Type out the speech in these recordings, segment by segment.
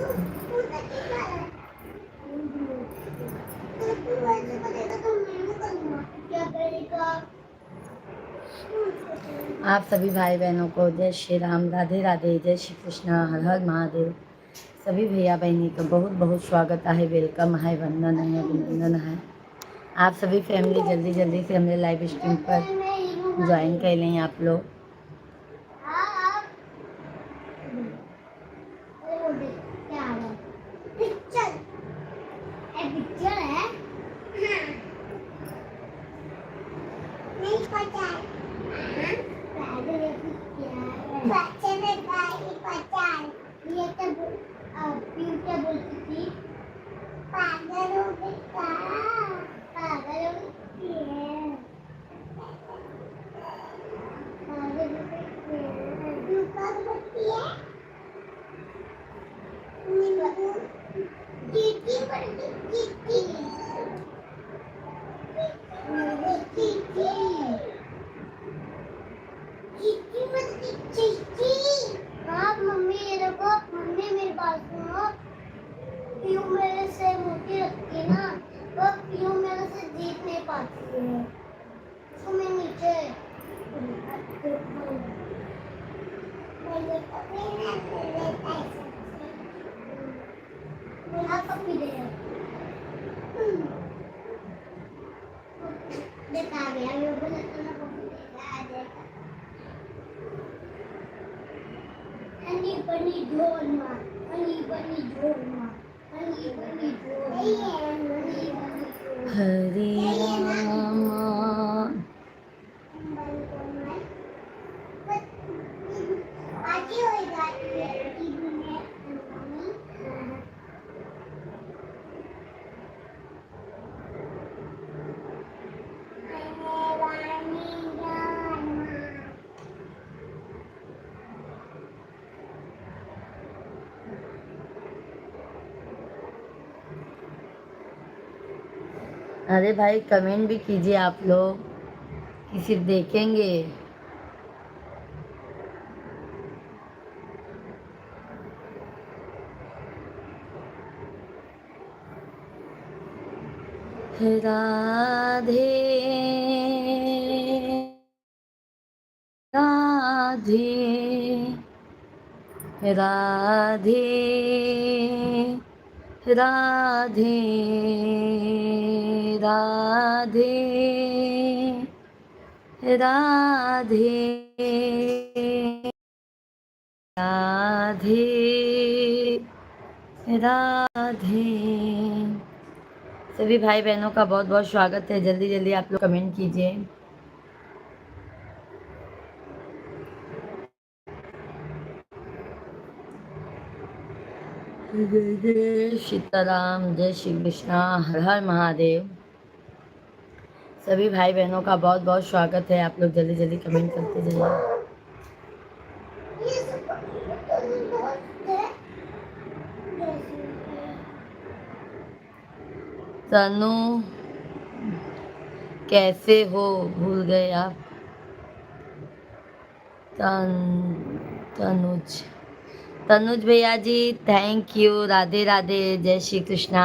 आप सभी भाई बहनों को जय श्री राम, राधे राधे, जय श्री कृष्ण, हर हर महादेव। सभी भैया बहनी का बहुत बहुत स्वागत है, वेलकम है, वंदन है, अभिनंदन है। आप सभी फैमिली जल्दी जल्दी से हमारे लाइव स्ट्रीम पर ज्वाइन कर लें आप लोग। हरे राम। अरे भाई कमेंट भी कीजिए आप लोग कि सिर्फ देखेंगे। राधे राधे राधे राधे राधे राधे राधे राधे। सभी भाई बहनों का बहुत बहुत स्वागत है। जल्दी जल्दी आप लोग कमेंट कीजिए। जय सीताराम, जय श्री कृष्णा, हर हर महादेव। सभी भाई बहनों का बहुत बहुत स्वागत है। आप लोग जल्दी जल्दी कमेंट करते जाइए। तनु कैसे हो, भूल गए आप। तनुज तनुज भैया जी थैंक यू, राधे राधे, जय श्री कृष्णा।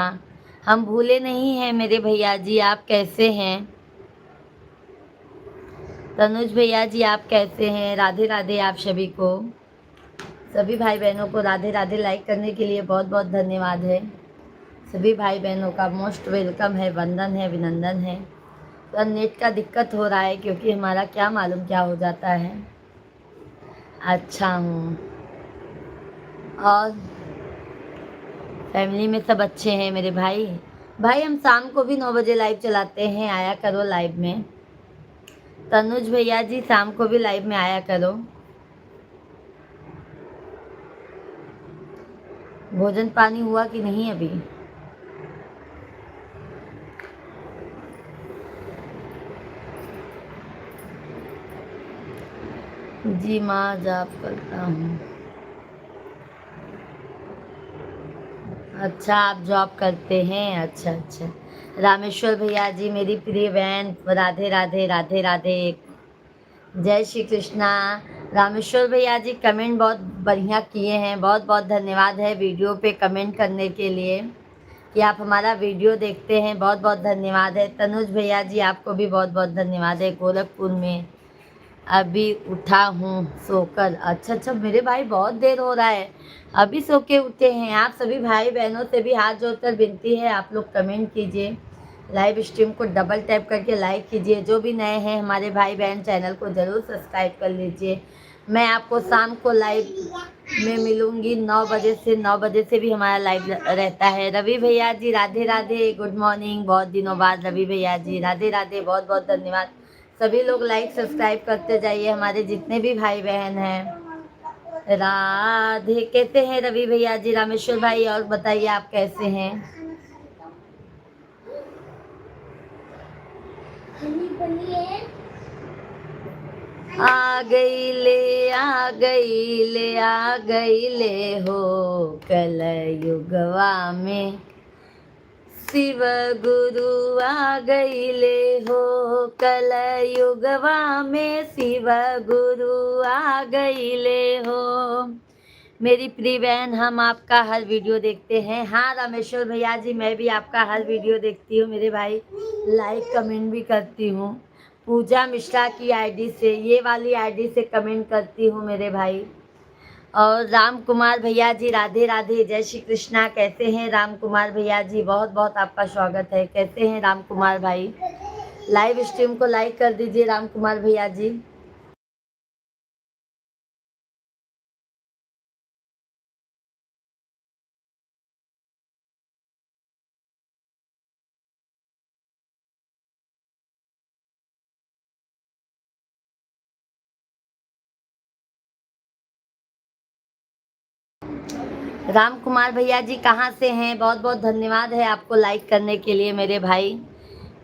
हम भूले नहीं हैं मेरे भैया जी, आप कैसे हैं? तनुज भैया जी आप कैसे हैं? राधे राधे आप सभी को, सभी भाई बहनों को राधे राधे। लाइक करने के लिए बहुत बहुत धन्यवाद है। सभी भाई बहनों का मोस्ट वेलकम है, वंदन है, अभिनंदन है। तो नेट का दिक्कत हो रहा है क्योंकि हमारा क्या मालूम क्या हो जाता है। अच्छा हूँ और फैमिली में सब अच्छे हैं मेरे भाई। भाई हम शाम को भी 9 बजे लाइव चलाते हैं, आया करो लाइव में। तनुज भैया जी शाम को भी लाइव में आया करो। भोजन पानी हुआ कि नहीं अभी? जी माँ जॉब करता हूँ। अच्छा आप जॉब करते हैं, अच्छा अच्छा। रामेश्वर भैया जी मेरी प्रिय बहन, राधे राधे राधे राधे, जय श्री कृष्णा। रामेश्वर भैया जी कमेंट बहुत बढ़िया किए हैं, बहुत बहुत धन्यवाद है वीडियो पे कमेंट करने के लिए कि आप हमारा वीडियो देखते हैं, बहुत बहुत धन्यवाद है। तनुज भैया जी आपको भी बहुत बहुत धन्यवाद है। गोरखपुर में अभी उठा हूँ सोकर। अच्छा अच्छा मेरे भाई बहुत देर हो रहा है, अभी सो के उठे हैं। आप सभी भाई बहनों से भी हाथ जोड़कर विनती है, आप लोग कमेंट कीजिए, लाइव स्ट्रीम को डबल टैप करके लाइक कीजिए। जो भी नए हैं हमारे भाई बहन चैनल को ज़रूर सब्सक्राइब कर लीजिए। मैं आपको शाम को लाइव में मिलूंगी 9 बजे से, 9 बजे से भी हमारा लाइव रहता है। रवि भैया जी राधे राधे, गुड मॉर्निंग। बहुत दिनों बाद रवि भैया जी राधे राधे, बहुत बहुत धन्यवाद। सभी लोग लाइक सब्सक्राइब करते जाइए, हमारे जितने भी भाई बहन हैं। राधे कहते हैं रवि भैया जी। रामेश्वर भाई और बताइए आप कैसे हैं? आ गई ले आ गई ले आ गई ले हो कल युगवा में शिव गुरु आ गई ले हो कल युगवा में शिव गुरु आ गई ले हो। मेरी प्रिय बहन, हम आपका हर वीडियो देखते हैं। हाँ रामेश्वर भैया जी, मैं भी आपका हर वीडियो देखती हूँ मेरे भाई, लाइक कमेंट भी करती हूँ। पूजा मिश्रा की आईडी से, ये वाली आईडी से कमेंट करती हूँ मेरे भाई। और राम कुमार भैया जी राधे राधे, जय श्री कृष्णा। कैसे हैं राम कुमार भैया जी? बहुत बहुत आपका स्वागत है। कैसे हैं राम कुमार भाई? लाइव स्ट्रीम को लाइक कर दीजिए राम कुमार भैया जी। राम कुमार भैया जी कहाँ से हैं? बहुत बहुत धन्यवाद है आपको लाइक करने के लिए मेरे भाई।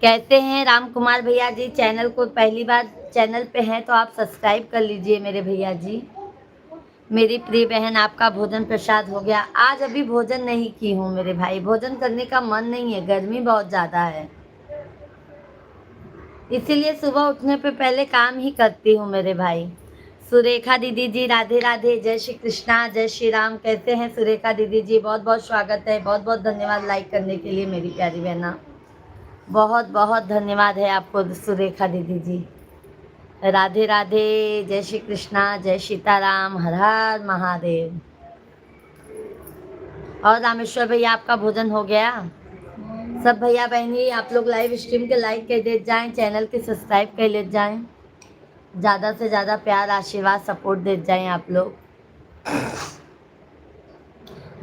कैसे हैं राम कुमार भैया जी? चैनल को पहली बार चैनल पे हैं तो आप सब्सक्राइब कर लीजिए मेरे भैया जी। मेरी प्रिय बहन, आपका भोजन प्रसाद हो गया? आज अभी भोजन नहीं की हूँ मेरे भाई, भोजन करने का मन नहीं है, गर्मी बहुत ज़्यादा है, इसीलिए सुबह उठने पे पहले काम ही करती हूँ मेरे भाई। सुरेखा दीदी जी राधे राधे, जय श्री कृष्णा, जय श्री राम। कैसे हैं सुरेखा दीदी जी? बहुत बहुत स्वागत है, बहुत बहुत धन्यवाद लाइक करने के लिए मेरी प्यारी बहना। बहुत बहुत धन्यवाद है आपको सुरेखा दीदी जी। राधे राधे, जय श्री कृष्णा, जय सीताराम, हर हर महादेव। और रामेश्वर भैया आपका भोजन हो गया? सब भैया बहनी आप लोग लाइव स्ट्रीम के लाइक कर दे जाएं, चैनल के सब्सक्राइब कर ले जाएं, ज़्यादा से ज़्यादा प्यार आशीर्वाद सपोर्ट दे जाएं आप लोग।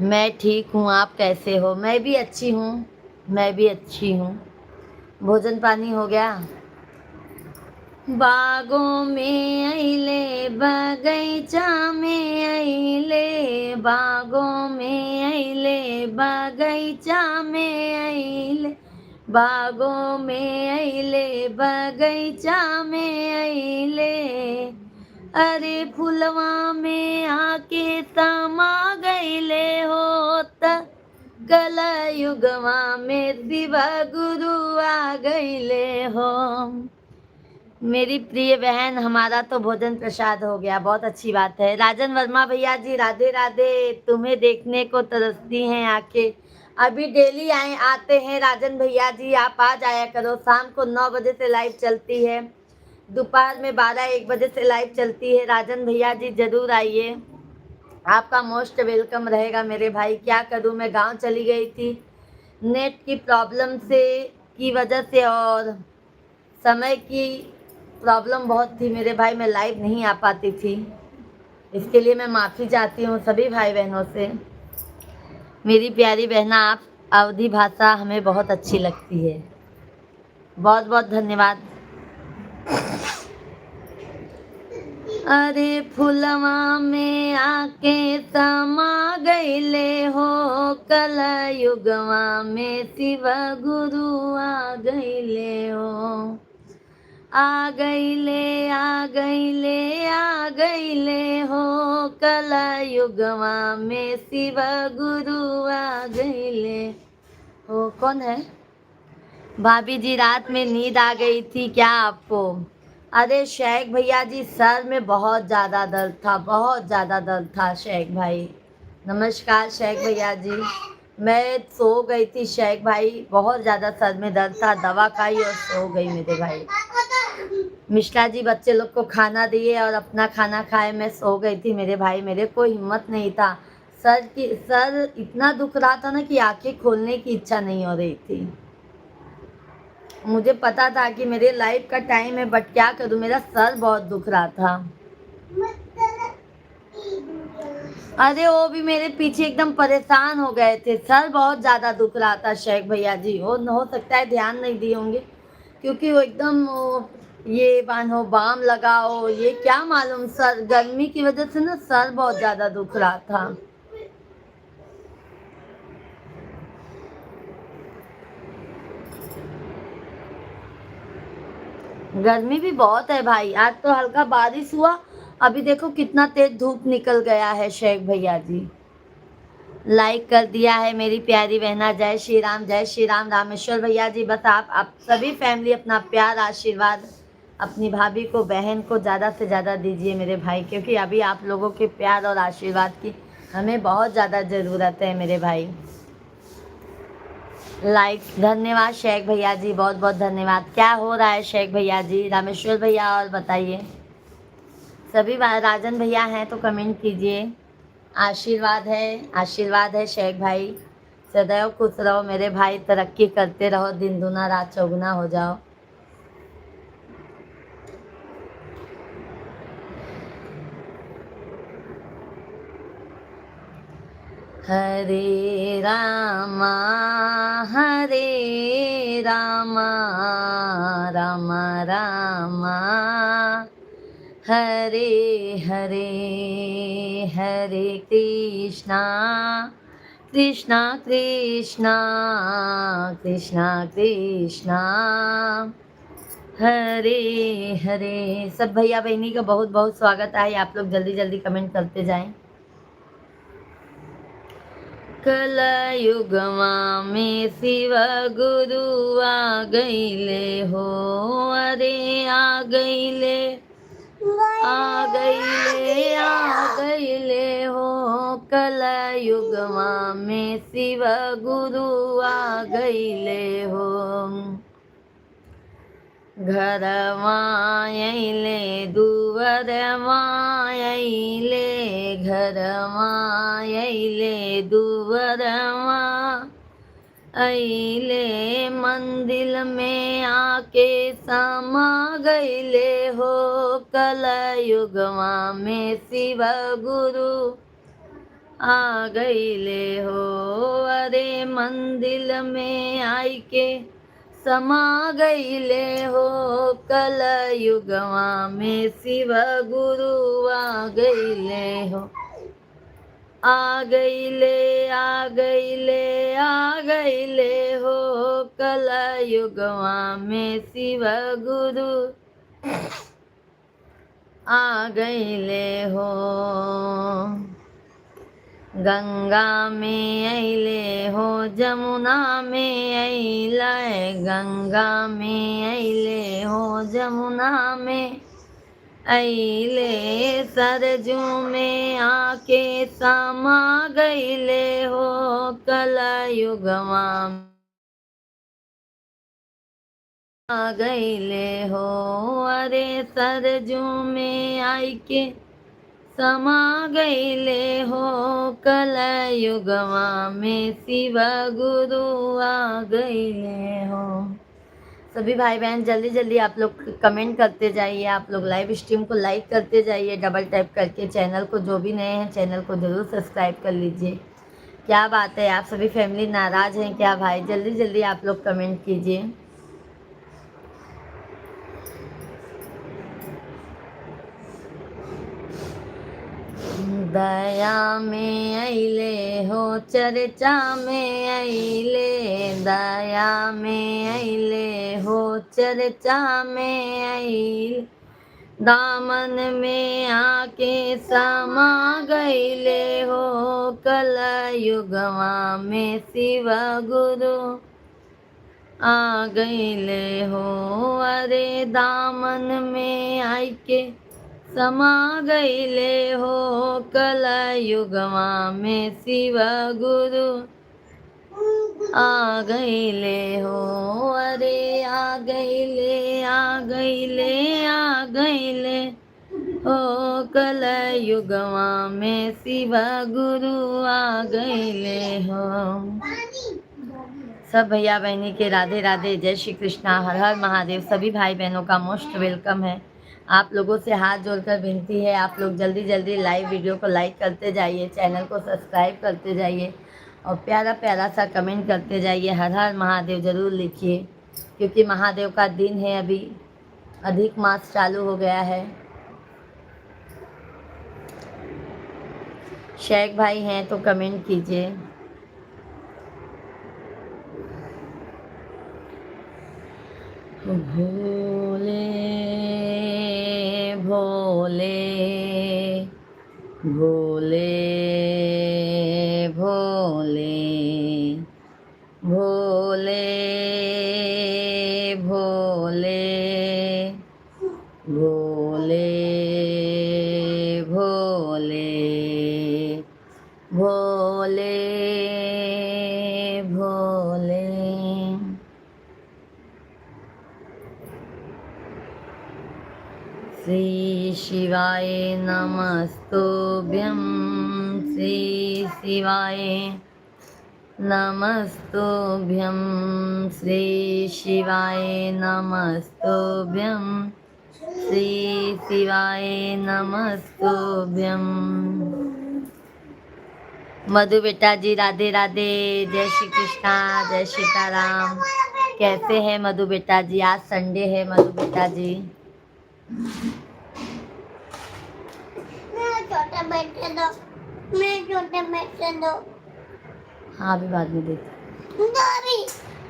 मैं ठीक हूँ, आप कैसे हो? मैं भी अच्छी हूँ, मैं भी अच्छी हूँ। भोजन पानी हो गया? बागों में अइले बगैचा में अइले, बागों में अइले बगैचा में अइले, बागों में अइले बगैचा में अइले, अरे फुलवा में आके समा गइले होत कल युगवा में शिव गुरु आ गइले हो। मेरी प्रिय बहन, हमारा तो भोजन प्रसाद हो गया, बहुत अच्छी बात है। राजन वर्मा भैया जी राधे राधे, तुम्हें देखने को तरसती हैं आंखें। अभी डेली आते हैं राजन भैया जी, आप आ जाया करो। शाम को 9 बजे से लाइव चलती है, दोपहर में 12-1 बजे से लाइव चलती है। राजन भैया जी ज़रूर आइए, आपका मोस्ट वेलकम रहेगा मेरे भाई। क्या करूँ, मैं गाँव चली गई थी, नेट की प्रॉब्लम से की वजह से और समय की प्रॉब्लम बहुत थी मेरे भाई, मैं लाइव नहीं आ पाती थी, इसके लिए मैं माफ़ी चाहती हूँ सभी भाई बहनों से। मेरी प्यारी बहना, आप अवधी भाषा हमें बहुत अच्छी लगती है, बहुत बहुत धन्यवाद। अरे फुलवा में आके समा गइले हो कल युगवा में शिव गुरु आ गइले हो, आ गइले आ गइले आ गइले हो कल युगवा में शिव गुरु आ गइले हो। कौन है? भाभी जी रात में नींद आ गई थी क्या आपको? अरे शेख भैया जी, सर में बहुत ज़्यादा दर्द था, बहुत ज़्यादा दर्द था शेख भाई। नमस्कार शेख भैया जी। मैं सो गई थी शेख भाई, बहुत ज़्यादा सर में दर्द था, दवा खाई और सो गई मेरे भाई। मिश्रा जी बच्चे लोग को खाना दिए और अपना खाना खाए, मैं सो गई थी मेरे भाई। मेरे को हिम्मत नहीं था, सर इतना दुख रहा था ना कि आंखें खोलने की इच्छा नहीं हो रही थी। मुझे पता था कि मेरे लाइफ का टाइम है, बट क्या करूँ, मेरा सर बहुत दुख रहा था। अरे वो भी मेरे पीछे एकदम परेशान हो गए थे, सर बहुत ज्यादा दुख रहा था शेख भैया जी। वो हो सकता है ध्यान नहीं दिए होंगे, क्योंकि वो एकदम ये बांधो बाम लगाओ, ये क्या मालूम, सर गर्मी की वजह से ना सर बहुत ज्यादा दुख रहा था। गर्मी भी बहुत है भाई, आज तो हल्का बारिश हुआ, अभी देखो कितना तेज धूप निकल गया है शेख भैया जी। लाइक कर दिया है मेरी प्यारी बहना। जय श्री राम, जय श्री राम। रामेश्वर भैया जी, बस आप सभी फैमिली अपना प्यार आशीर्वाद अपनी भाभी को, बहन को ज़्यादा से ज़्यादा दीजिए मेरे भाई, क्योंकि अभी आप लोगों के प्यार और आशीर्वाद की हमें बहुत ज़्यादा ज़रूरत है मेरे भाई। लाइक, धन्यवाद शेख भैया जी, बहुत बहुत धन्यवाद। क्या हो रहा है शेख भैया जी, रामेश्वर भैया, और बताइए। सभी राजन भैया हैं तो कमेंट कीजिए। आशीर्वाद है शेख भाई। सदैव खुश रहो मेरे भाई, तरक्की करते रहो, दिन दूना रात चौगुना हो जाओ। हरे रामा राम रामा हरे हरे, हरे कृष्णा कृष्णा कृष्णा कृष्णा कृष्णा हरे हरे। सब भैया बहनी का बहुत बहुत स्वागत है, आप लोग जल्दी जल्दी कमेंट करते जाएं। कलयुगमा में शिव गुरु आ गईले हो, अरे आ गईले, आ गईले, आ गईले हो। कलयुगमा में शिव गुरु आ गईले हो। घरवा अइले दुवरवा अइले, घरवा अइले दुवरवा अइले, मंदिर में आके समा गईले हो। कलयुगवा में शिव गुरु आ गईले हो, अरे मंदिर में आई के समा गईले हो। कलयुगवा में शिव गुरु आ गईले हो, आ गईले, आ गईले, आ गईले हो। कलयुगवा में शिव गुरु आ गईले हो। गंगा में अइले हो, जमुना में अइले, गंगा में अइले हो, जमुना में अइले, सरजू में आके समा गईले हो। कलयुगवा आ गईले हो, अरे सरजू में आई के समा गईले हो। कलयुगवा में शिव गुरु आ गईले हो। सभी भाई बहन जल्दी जल्दी आप लोग कमेंट करते जाइए, आप लोग लाइव स्ट्रीम को लाइक करते जाइए डबल टैप करके। चैनल को, जो भी नए हैं चैनल को ज़रूर सब्सक्राइब कर लीजिए। क्या बात है, आप सभी फैमिली नाराज़ हैं क्या भाई? जल्दी जल्दी आप लोग कमेंट कीजिए। दया में अइले हो, चर्चा में अइले, दया में अइले हो, चर्चा में अइले, दामन में आके समा गईले हो। कलयुगवा में शिव गुरु आ गईले हो, अरे दामन में आई के समा गईले हो, कल युगवा में शिव गुरु आ गईले हो, अरे आ गईले, आ गईले, आ गईले हो, कल युगवा में शिव गुरु आ गईले हो। सब भैया बहनी के राधे राधे, जय श्री कृष्णा, हर हर महादेव। सभी भाई बहनों का मोस्ट वेलकम है। आप लोगों से हाथ जोड़कर विनती है, आप लोग जल्दी जल्दी लाइव वीडियो को लाइक करते जाइए, चैनल को सब्सक्राइब करते जाइए और प्यारा प्यारा सा कमेंट करते जाइए। हर हर महादेव ज़रूर लिखिए, क्योंकि महादेव का दिन है, अभी अधिक मास चालू हो गया है। शेख भाई हैं तो कमेंट कीजिए। भोले भोले भोले भोले भोले भोले भोले भोले भोले भोले। श्री शिवाय नमस्तुभ्यं, श्री शिवाय नमस्तुभ्यं, श्री शिवाय नमस्तुभ्यं, श्री शिवाय नमस्तुभ्यं। मधु बेटा जी राधे राधे, जय श्री कृष्णा, जय सीताराम। कैसे हैं मधु बेटा जी? आज संडे है मधु बेटा जी। छोटे बैठे दो, मैं छोटे बैठे दो। हाँ अभी बाद में देते।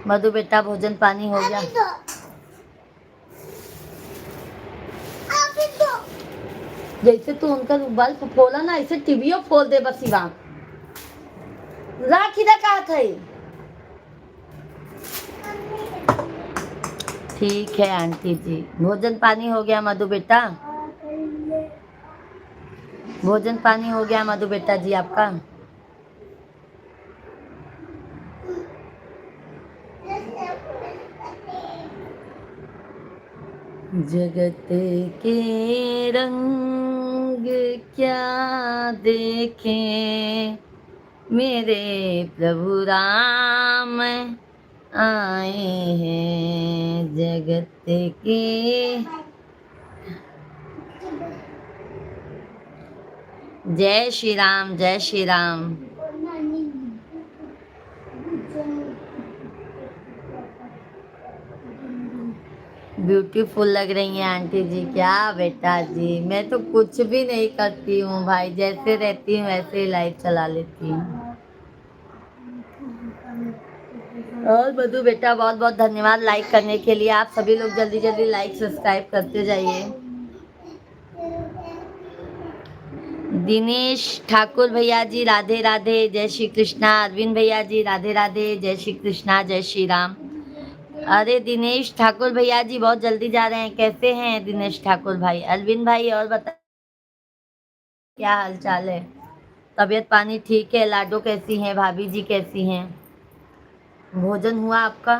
मधु बेटा भोजन पानी हो गया? जैसे तू उनका बल्ब खोला ना, ऐसे टीवीओ खोल दे बस। शिवा राखी दा कहा थे। ठीक है आंटी जी, भोजन पानी हो गया मधु बेटा? भोजन पानी हो गया मधु बेटा जी आपका? जगत के रंग क्या देखे, मेरे प्रभु राम आए हैं जगत के। जय श्री राम, जय श्री राम। ब्यूटीफुल लग रही हैं आंटी जी। क्या बेटा जी, मैं तो कुछ भी नहीं करती हूँ भाई, जैसे रहती हूँ वैसे ही लाइफ चला लेती हूँ। और मधु बेटा बहुत बहुत धन्यवाद लाइक करने के लिए। आप सभी लोग जल्दी जल्दी लाइक सब्सक्राइब करते जाइए। दिनेश ठाकुर भैया जी राधे राधे, जय श्री कृष्णा। अरविंद भैया जी राधे राधे, जय श्री कृष्णा, जय श्री राम। अरे दिनेश ठाकुर भैया जी बहुत जल्दी जा रहे हैं। कैसे हैं दिनेश ठाकुर भाई? अरविंद भाई और बता, क्या हाल चाल है? तबीयत पानी ठीक है? लाडो कैसी हैं? भाभी जी कैसी हैं? भोजन हुआ आपका?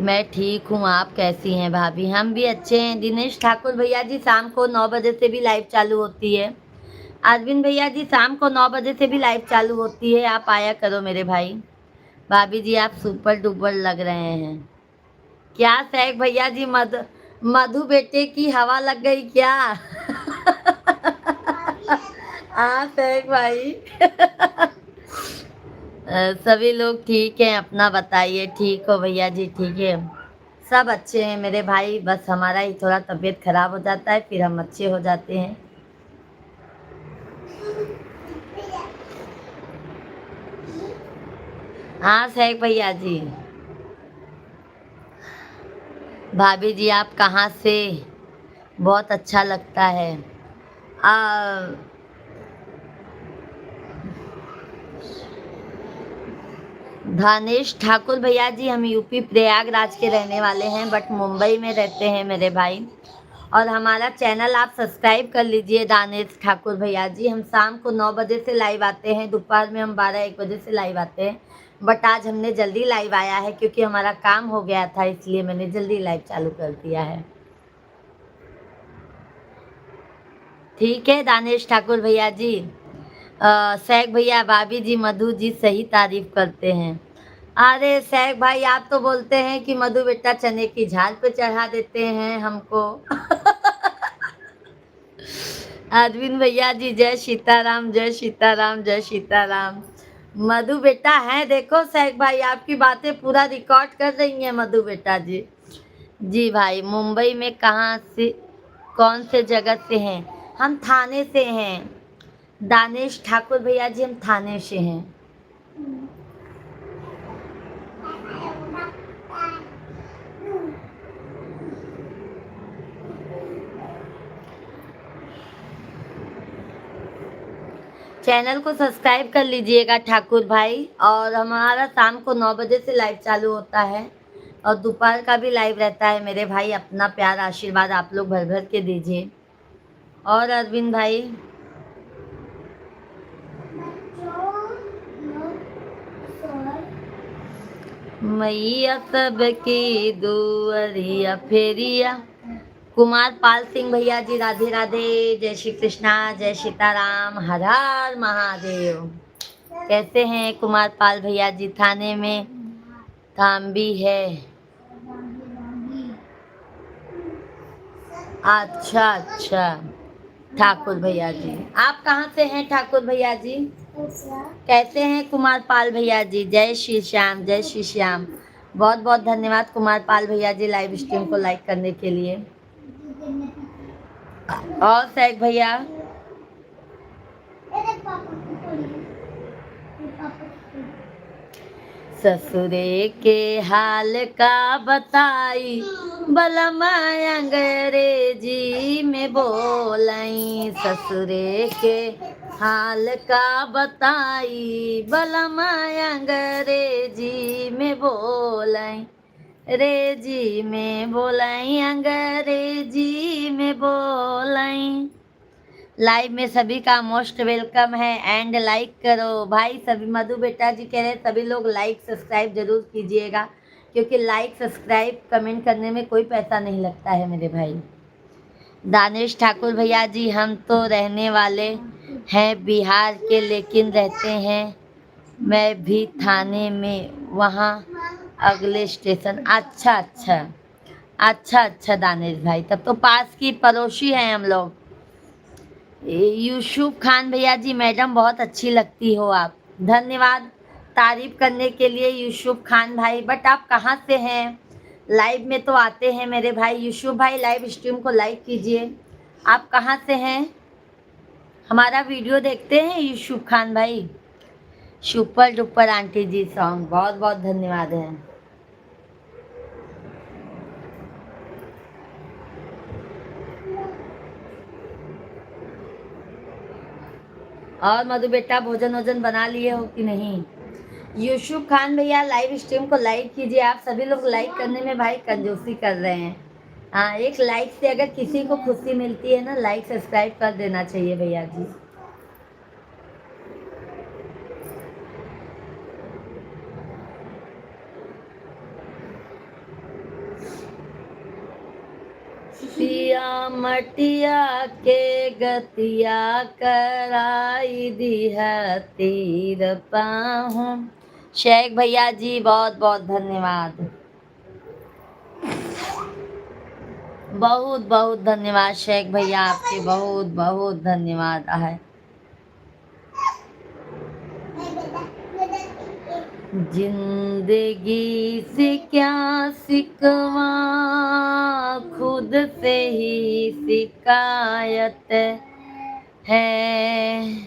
मैं ठीक हूँ, आप कैसी हैं भाभी? हम भी अच्छे हैं। दिनेश ठाकुर भैया जी शाम को 9 बजे से भी लाइव चालू होती है। अरविंद भैया जी शाम को 9 बजे से भी लाइव चालू होती है, आप आया करो मेरे भाई। भाभी जी आप सुपर डुपर लग रहे हैं। क्या सैक भैया जी, मधु बेटे की हवा लग गई क्या? हाँ सैक भाई। सभी लोग ठीक हैं? अपना बताइए। ठीक हो भैया जी? ठीक है, सब अच्छे हैं मेरे भाई। बस हमारा ही थोड़ा तबीयत खराब हो जाता है, फिर हम अच्छे हो जाते हैं। हाँ सैक भैया जी। भाभी जी आप कहाँ से? बहुत अच्छा लगता है। धानेश ठाकुर भैया जी, हम यूपी प्रयागराज के रहने वाले हैं, बट मुंबई में रहते हैं मेरे भाई। और हमारा चैनल आप सब्सक्राइब कर लीजिए दानेश ठाकुर भैया जी। हम शाम को 9 बजे से लाइव आते हैं, दोपहर में हम 12-1 बजे से लाइव आते हैं, बट आज हमने जल्दी लाइव आया है क्योंकि हमारा काम हो गया था, इसलिए मैंने जल्दी लाइव चालू कर दिया है। ठीक है दानेश ठाकुर भैया जी। सैक भैया, भाभी जी, मधु जी सही तारीफ करते हैं। अरे सैक भाई, आप तो बोलते हैं कि मधु बेटा चने की झाल पे चढ़ा देते हैं हमको। अरविंद भैया जी, जय सीताराम, जय सीताराम, जय सीताराम। मधु बेटा है, देखो सैक भाई आपकी बातें पूरा रिकॉर्ड कर रही हैं मधु बेटा जी। जी भाई, मुंबई में कहाँ से, कौन से जगह से हैं? हम थाने से हैं। दानेश ठाकुर भैया जी, हम थाने से हैं। चैनल को सब्सक्राइब कर लीजिएगा ठाकुर भाई। और हमारा शाम को 9 बजे से लाइव चालू होता है और दोपहर का भी लाइव रहता है मेरे भाई। अपना प्यार आशीर्वाद आप लोग भर भर के दीजिए। और अरविंद भाई, मैया सबकी दुअरिया फेरिया। कुमार पाल सिंह भैया जी, राधे राधे, जय श्री कृष्णा, जय सीताराम, हर हर महादेव। कैसे हैं कुमार पाल भैया जी? थाने में काम भी है। अच्छा अच्छा, ठाकुर भैया जी, आप कहाँ से हैं ठाकुर भैया जी? कैसे हैं कुमार पाल भैया जी? जय श्री श्याम, जय श्री श्याम। बहुत बहुत धन्यवाद कुमार पाल भैया जी लाइव स्ट्रीम को लाइक करने के लिए। और सैक भैया, ससुरे के हाल का बताई, बलमा अंग्रेजी में बोलाई। ससुरे के हाल का बताई, बलमा अंग्रेजी में बोलाई। रेजी में बोलाई, अंग्रेजी में बोलाई। लाइव में सभी का मोस्ट वेलकम है एंड लाइक करो भाई। सभी मधु बेटा जी कह रहे सभी लोग लाइक सब्सक्राइब जरूर कीजिएगा, क्योंकि लाइक सब्सक्राइब कमेंट करने में कोई पैसा नहीं लगता है मेरे भाई। दानेश ठाकुर भैया जी, हम तो रहने वाले हैं बिहार के, लेकिन रहते हैं मैं भी थाने में, वहाँ अगले स्टेशन। अच्छा अच्छा, अच्छा अच्छा दानेश भाई, तब तो पास की पड़ोसी हैं हम लोग। यूसुफ खान भैया जी, मैडम बहुत अच्छी लगती हो आप। धन्यवाद तारीफ करने के लिए यूसुफ खान भाई। बट आप कहाँ से हैं? लाइव में तो आते हैं मेरे भाई। यूसुफ भाई लाइव स्ट्रीम को लाइक कीजिए। आप कहाँ से हैं? हमारा वीडियो देखते हैं यूसुफ खान भाई? सुपर डुपर आंटी जी सॉन्ग, बहुत बहुत धन्यवाद है। और मधु बेटा, भोजन वोजन बना लिए हो कि नहीं? यूसुफ खान भैया लाइव स्ट्रीम को लाइक कीजिए। आप सभी लोग लाइक करने में भाई कंजूसी कर रहे हैं। हाँ, एक लाइक से अगर किसी को खुशी मिलती है ना, लाइक सब्सक्राइब कर देना चाहिए भैया जी। पिया मटिया के गतिया कराई दिया तीर पाहूं। शेख भैया जी, बहुत बहुत धन्यवाद, बहुत बहुत धन्यवाद शेख भैया, आपके बहुत बहुत धन्यवाद है। जिंदगी से क्या सिकवा, खुद से ही शिकायत है।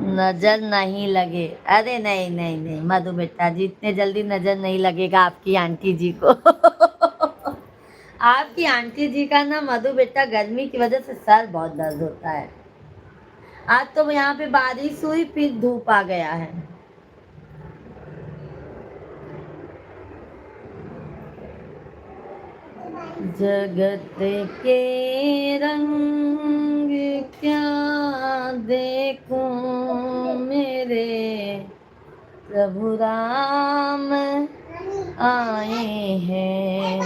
नजर नहीं लगे? अरे नहीं नहीं नहीं मधु बेटा जी, इतने जल्दी नजर नहीं लगेगा आपकी आंटी जी को। आपकी आंटी जी का ना मधु बेटा, गर्मी की वजह से सर बहुत दर्द होता है। आज तो यहाँ पे बारिश हुई फिर धूप आ गया है। जगत के रंग क्या देखूं मेरे प्रभु राम आए हैं।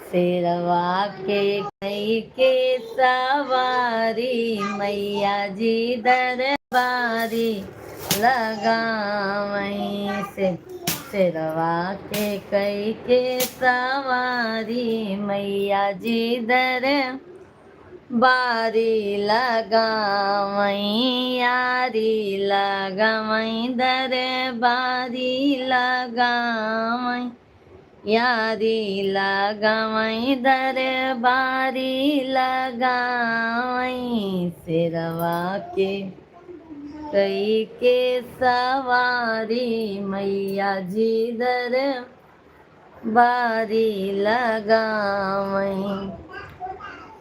शेरवा के कई के सवारी मैया जी दरबारी लगा वहीं से। शेरवा के कई के सवारी मैया जी बारी लगा वहीं यारी लगा वहीं दरबारी लगा वहीं यारी लगावई दरबारी लगावई। शेरवा के कई के सवारी मैया जी दरबारी लगावई।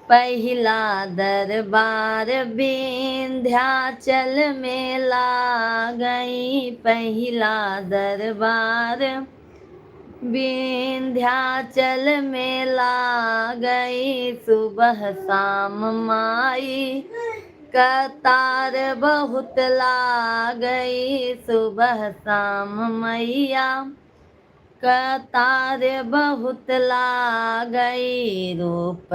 पहला दरबार विंध्याचल में ला गई। पहला दरबार विंध्याचल में ला गई। सुबह शाम माई कतार बहुत ला गई। सुबह शाम मैया कतार बहुत ला गई। रूप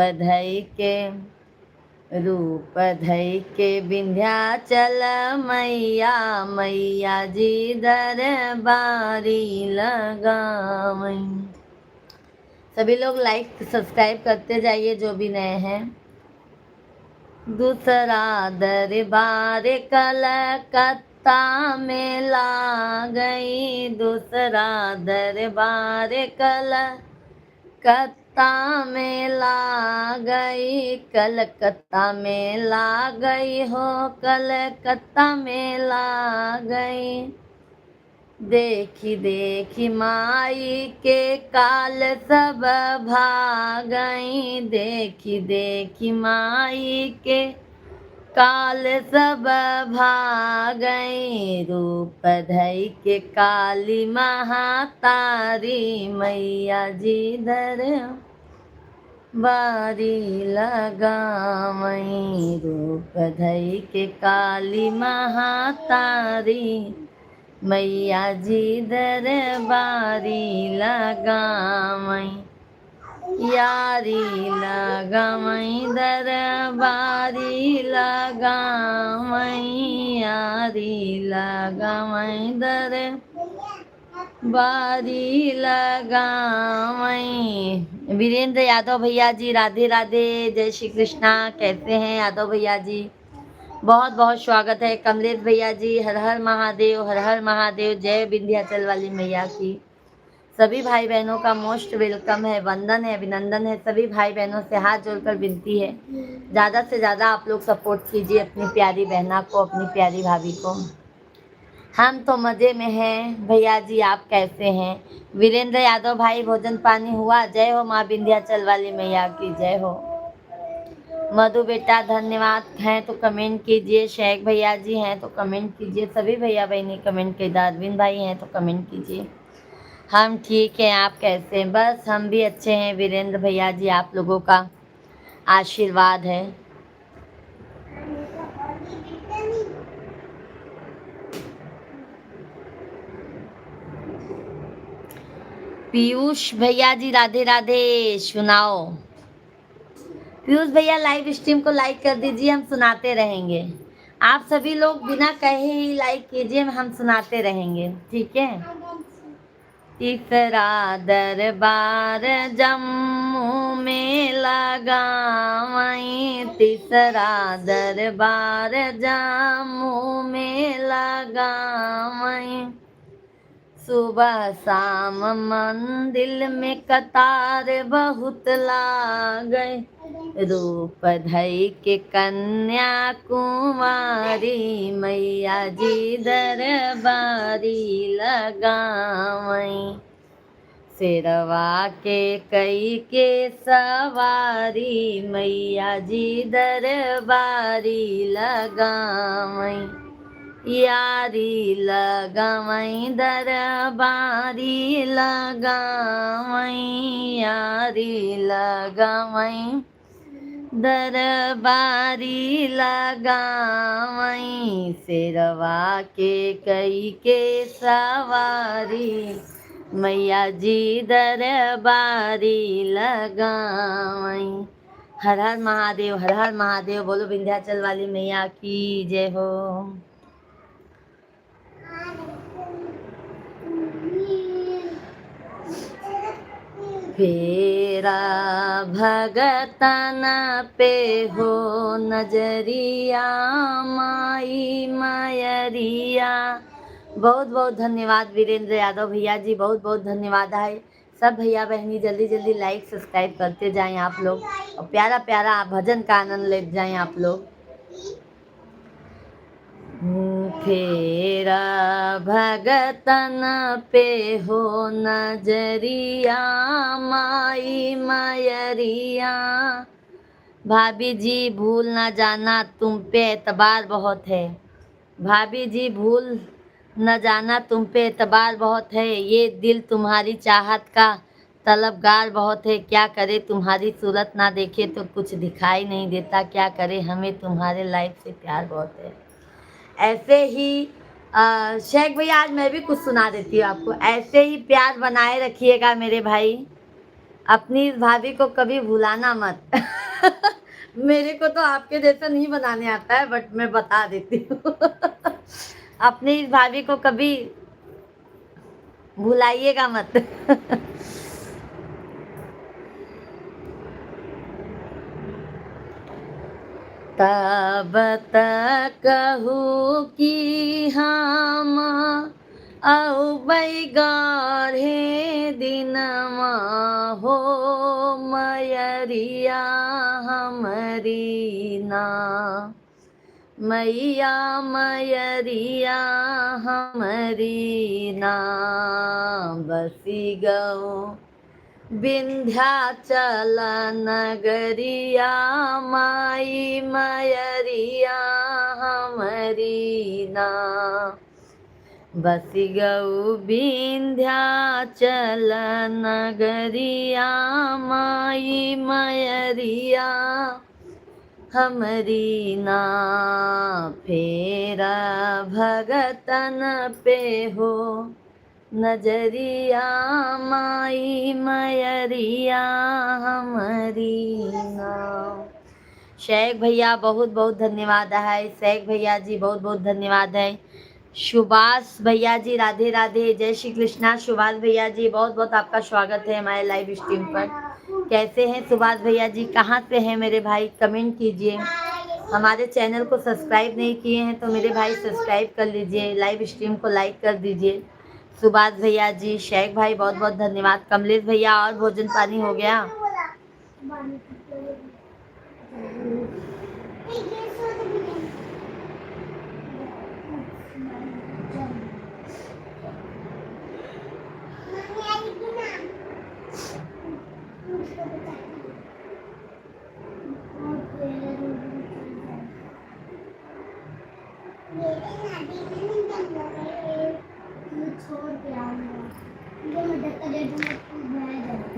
धई के विंध्याचल मैया मैया जी दरबारी लगावई। सभी लोग लाइक सब्सक्राइब करते जाइए जो भी नए हैं। दूसरा दरबार कलकत्ता में ला गई। दूसरा दरबार कलकत्ता में ला गई। कलकत्ता में ला गई हो कलकत्ता में ला गई। देखी देखी माई के काल सब भागई। देखी देखी माई के काल सब भागई। रूप धई के काली महातारी मैया जी बारी लगावई। रूप धई के काली महातारी मैया जी दरबारी लगावई। यारी लगावई दरबारी लगावई। यारी लगावई दरबारी लगावई। वीरेंद्र यादव भैया जी राधे राधे, जय श्री कृष्णा। कैसे हैं यादव भैया जी? बहुत बहुत स्वागत है। कमलेश भैया जी हर हर महादेव, हर हर महादेव। जय विंध्याचल वाली मैया की। सभी भाई बहनों का मोस्ट वेलकम है, वंदन है, अभिनंदन है। सभी भाई बहनों से हाथ जोड़कर विनती है, ज़्यादा से ज़्यादा आप लोग सपोर्ट कीजिए अपनी प्यारी बहना को, अपनी प्यारी भाभी को। हम तो मज़े में हैं भैया जी, आप कैसे हैं? वीरेंद्र यादव भाई भोजन पानी हुआ? जय हो माँ विंध्याचल वाली मैया की, जय हो। मधु बेटा धन्यवाद। हैं तो कमेंट कीजिए। शेख भैया जी हैं तो कमेंट कीजिए। सभी भैया बहनी कमेंट कीजिए। अरविंद भाई हैं तो कमेंट कीजिए। हम ठीक हैं, आप कैसे हैं? बस हम भी अच्छे हैं वीरेंद्र भैया जी, आप लोगों का आशीर्वाद है। पीयूष भैया जी राधे राधे, सुनाओ। पीयूष भैया लाइव स्ट्रीम को लाइक कर दीजिए, हम सुनाते रहेंगे। आप सभी लोग बिना कहे ही लाइक कीजिए, हम सुनाते रहेंगे, ठीक है। तीसरा दरबार जम्मू में लगावई। तीसरा दरबार जम्मू में लगावई। सुबह शाम मन दिल में कतार बहुत लागै, रूप धई के कन्या कुमारी मैया जी दरबारी लगावई। शेरवा के कई के सवारी मैया जी दरबारी लगावई। यारी लगावई दरबारी लगावई, यारी लगावई दरबारी लगावई। शेरवा के कई के सवारी मैया जी दरबारी लगावई। हर हर महादेव, हर हर महादेव। बोलो विंध्याचल वाली मैया की जय हो। फेरा भगतन पे हो नजरिया माई मयरिया। बहुत बहुत धन्यवाद वीरेंद्र यादव भैया जी, बहुत बहुत धन्यवाद है। सब भैया बहनी जल्दी जल्दी लाइक सब्सक्राइब करते जाएं आप लोग, और प्यारा प्यारा भजन का आनंद ले जाएं आप लोग। फेरा भगतन पे हो नजरिया माई मयरिया। भाभी जी भूल ना जाना तुम पे एतबार बहुत है। भाभी जी भूल न जाना तुम पे एतबार बहुत है, ये दिल तुम्हारी चाहत का तलबगार बहुत है। क्या करे तुम्हारी सूरत ना देखे तो कुछ दिखाई नहीं देता, क्या करे हमें तुम्हारे लाइफ से प्यार बहुत है। ऐसे ही शेख भैया आज मैं भी कुछ सुना देती हूँ आपको। ऐसे ही प्यार बनाए रखिएगा मेरे भाई, अपनी इस भाभी को कभी भुलाना मत। मेरे को तो आपके जैसा नहीं बनाने आता है, बट मैं बता देती हूँ। अपनी इस भाभी को कभी भुलाइएगा मत। तब तक कहूँ कि हम औबै गाढ़े दिनमा हो मयरिया हमरी ना। मैया मयरिया हमरी ना। बसी गौ विंध्याचल नगरिया माई मयरिया हमरी ना। बसी गौ विंध्याचल नगरिया माई मयरिया हमरी ना। फेरा भगतन पे हो नजरिया माई मयरिया हमरी ना। शेख भैया बहुत बहुत धन्यवाद है। शेख भैया जी बहुत बहुत धन्यवाद है। सुभाष भैया जी राधे राधे, जय श्री कृष्णा। सुभाष भैया जी बहुत बहुत आपका स्वागत है हमारे लाइव स्ट्रीम पर। कैसे हैं सुभाष भैया जी, कहाँ से हैं मेरे भाई, कमेंट कीजिए। हमारे चैनल को सब्सक्राइब नहीं किए हैं तो मेरे भाई सब्सक्राइब कर लीजिए, लाइव स्ट्रीम को लाइक कर दीजिए। सुभाष भैया जी, शेख भाई बहुत बहुत धन्यवाद। कमलेश भैया और भोजन पानी हो गया?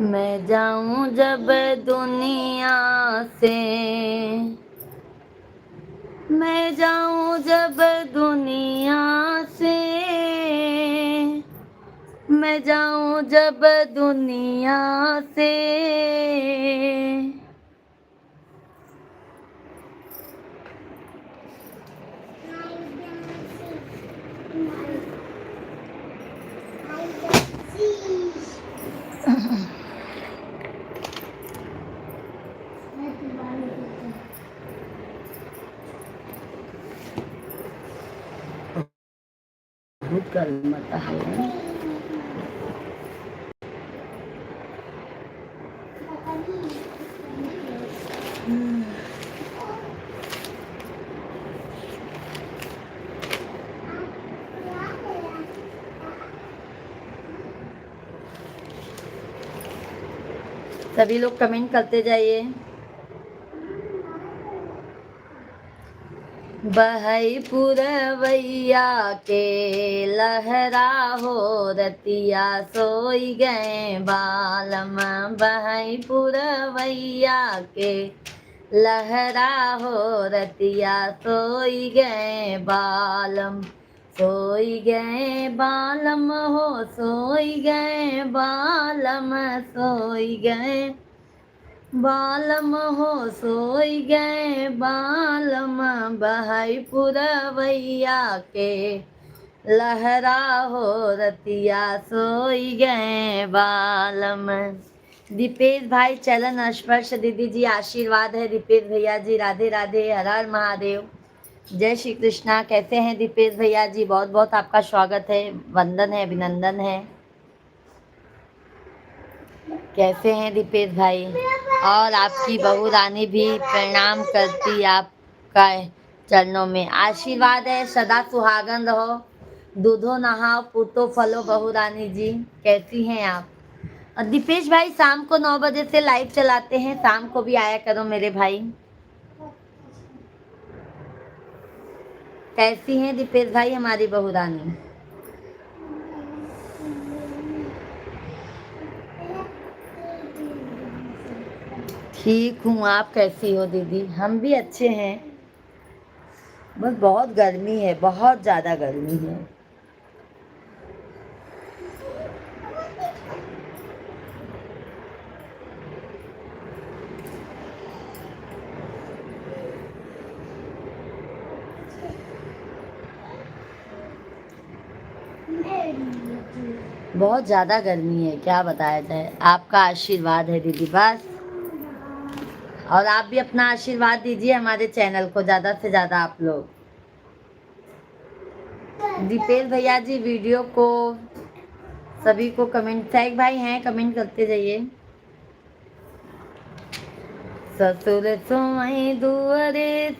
मैं जाऊं जब दुनिया से, मैं जाऊं जब दुनिया से, मैं जाऊं जब दुनिया से। बहुत गर्म है। सभी लोग कमेंट करते जाइए। बहई पुरवैया के लहरा हो रतिया सोई गए बालम। बहई पुरवैया के लहरा हो रतिया सोई गए बालम। सोई गए बालम हो सोई गए बालम। सोई गए बालम हो सोई गए बालम। बहई पुरवैया के लहरा हो रतिया सोई गए बालम। दीपेश भाई चलन स्पर्श दीदी जी आशीर्वाद है। दीपेश भैया जी राधे राधे, हर हर महादेव, जय श्री कृष्णा। कैसे हैं दीपेश भैया जी? बहुत बहुत आपका स्वागत है, वंदन है, अभिनंदन है। कैसे हैं दीपेश भाई? और आपकी बहू रानी भी प्रणाम करती आपका चरणों में। आशीर्वाद है, सदा सुहागन रहो, दूधो नहाओ पूतो फलो। बहू रानी जी कैसी हैं आप? और दीपेश भाई शाम को 9 बजे से लाइव चलाते हैं, शाम को भी आया करो मेरे भाई। कैसी हैं दीपेश भाई हमारी बहू रानी? ठीक हूँ, आप कैसी हो दीदी? हम भी अच्छे हैं, बस बहुत गर्मी है, बहुत ज़्यादा गर्मी है। बहुत ज़्यादा गर्मी है, क्या बताया जाए। आपका आशीर्वाद है दीदी बस। और आप भी अपना आशीर्वाद दीजिए हमारे चैनल को, ज़्यादा से ज़्यादा आप लोग। दीपेश भैया जी वीडियो को सभी को कमेंट, साइक भाई हैं कमेंट करते जाइए। ससुर सोई दुअरे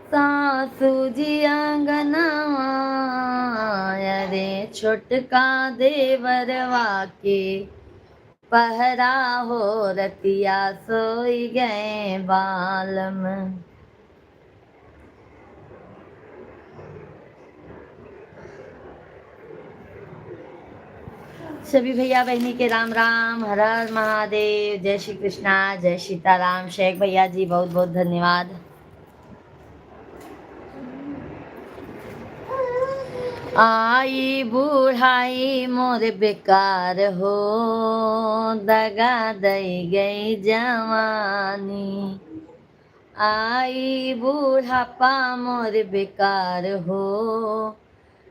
सासू जी आंगनवा। अरे छोटका देवरवा के पहरा हो रतिया सोई गए बालम। सभी भैया बहनी के राम राम, हर हर महादेव, जय श्री कृष्णा, जय सीताराम। शेख भैया जी बहुत बहुत धन्यवाद। आई बूढ़ाई मोर बेकार हो, दगा दई गई जवानी। आई बूढ़ापा मोर बेकार हो,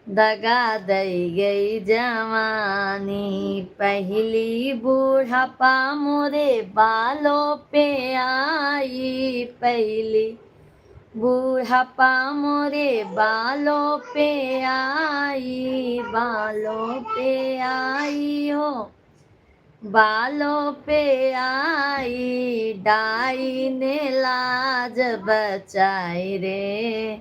दगा दई गई जवानी। पहली बूढ़ापा मोरे बालों पे आई। पहली बूढ़ापा मोरे बालों पे आई। बालों पे आई हो, बालों पे आई। डाई ने लाज बचाई रे,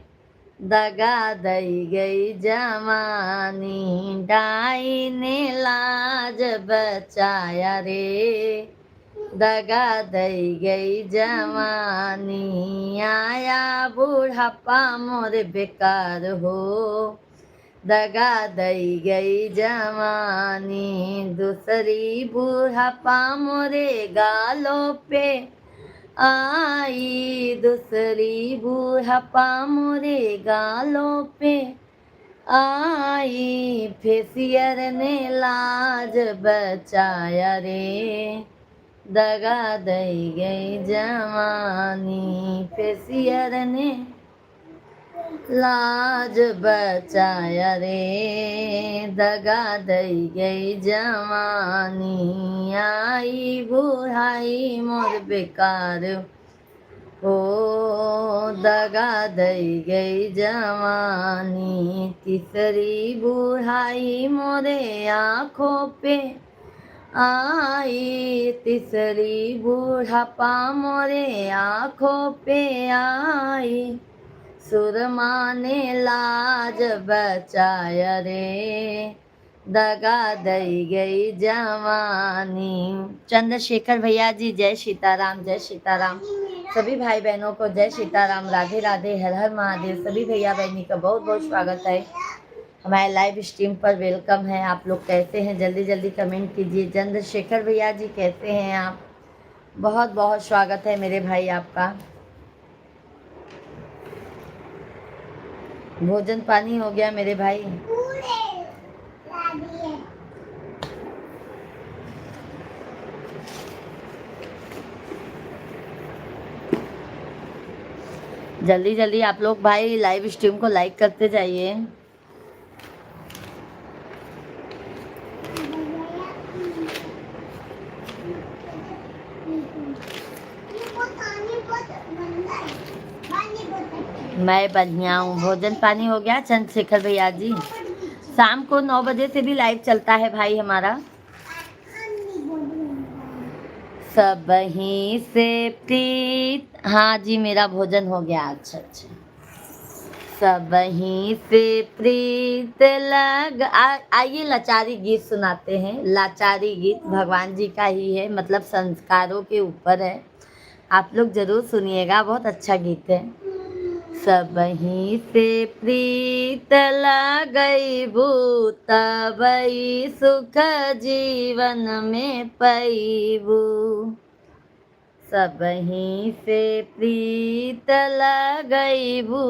दगा दई गई जवानी। डाई ने लाज बचाया रे, दगा दई गई जवानी। आया बूढ़ापा मोर बेकार हो, दगा दई गई जवानी। दूसरी बूढ़ापा मोरे गालों पे आई। दूसरी बूढ़ापा मोरे गालों पे आई। फेसियर ने लाज बचाया रे, दगा दई गई जवानी। फेसियर ने लाज बचाया रे, दगा दई गई जवानी। आई बूढ़ाई मोर बेकार हो, दगा दई गई जवानी। तीसरी बूढ़ाई मोरे आँखों पे आई। तीसरी बूढ़ापा मोरे आँखों पे आई। सुरमा ने लाज बचाया रे, दगा दई गई जवानी। चंद्रशेखर भैया जी जय सीताराम, जय सीताराम। सभी भाई बहनों को जय सीताराम, राधे राधे, हर हर महादेव। सभी भैया बहनी का बहुत बहुत स्वागत है हमारे लाइव स्ट्रीम पर। वेलकम है। आप लोग कैसे हैं? जल्दी जल्दी कमेंट कीजिए। चंद्रशेखर भैया जी कैसे हैं आप? बहुत बहुत स्वागत है मेरे भाई आपका। भोजन पानी हो गया मेरे भाई? जल्दी जल्दी आप लोग भाई लाइव स्ट्रीम को लाइक करते जाइए। मैं बढ़िया हूँ। भोजन पानी हो गया चंद्रशेखर भैया जी? शाम को 9 बजे से भी लाइव चलता है भाई हमारा। सब ही से प्रीत, हाँ जी मेरा भोजन हो गया। अच्छा अच्छा। सब ही से प्रीत आइए लाचारी गीत सुनाते हैं। लाचारी गीत भगवान जी का ही है, मतलब संस्कारों के ऊपर है। आप लोग जरूर सुनिएगा, बहुत अच्छा गीत है। सब ही से प्रीत लगई तबई सुख जीवन में पैबू। सब ही से प्रीत लगईबू।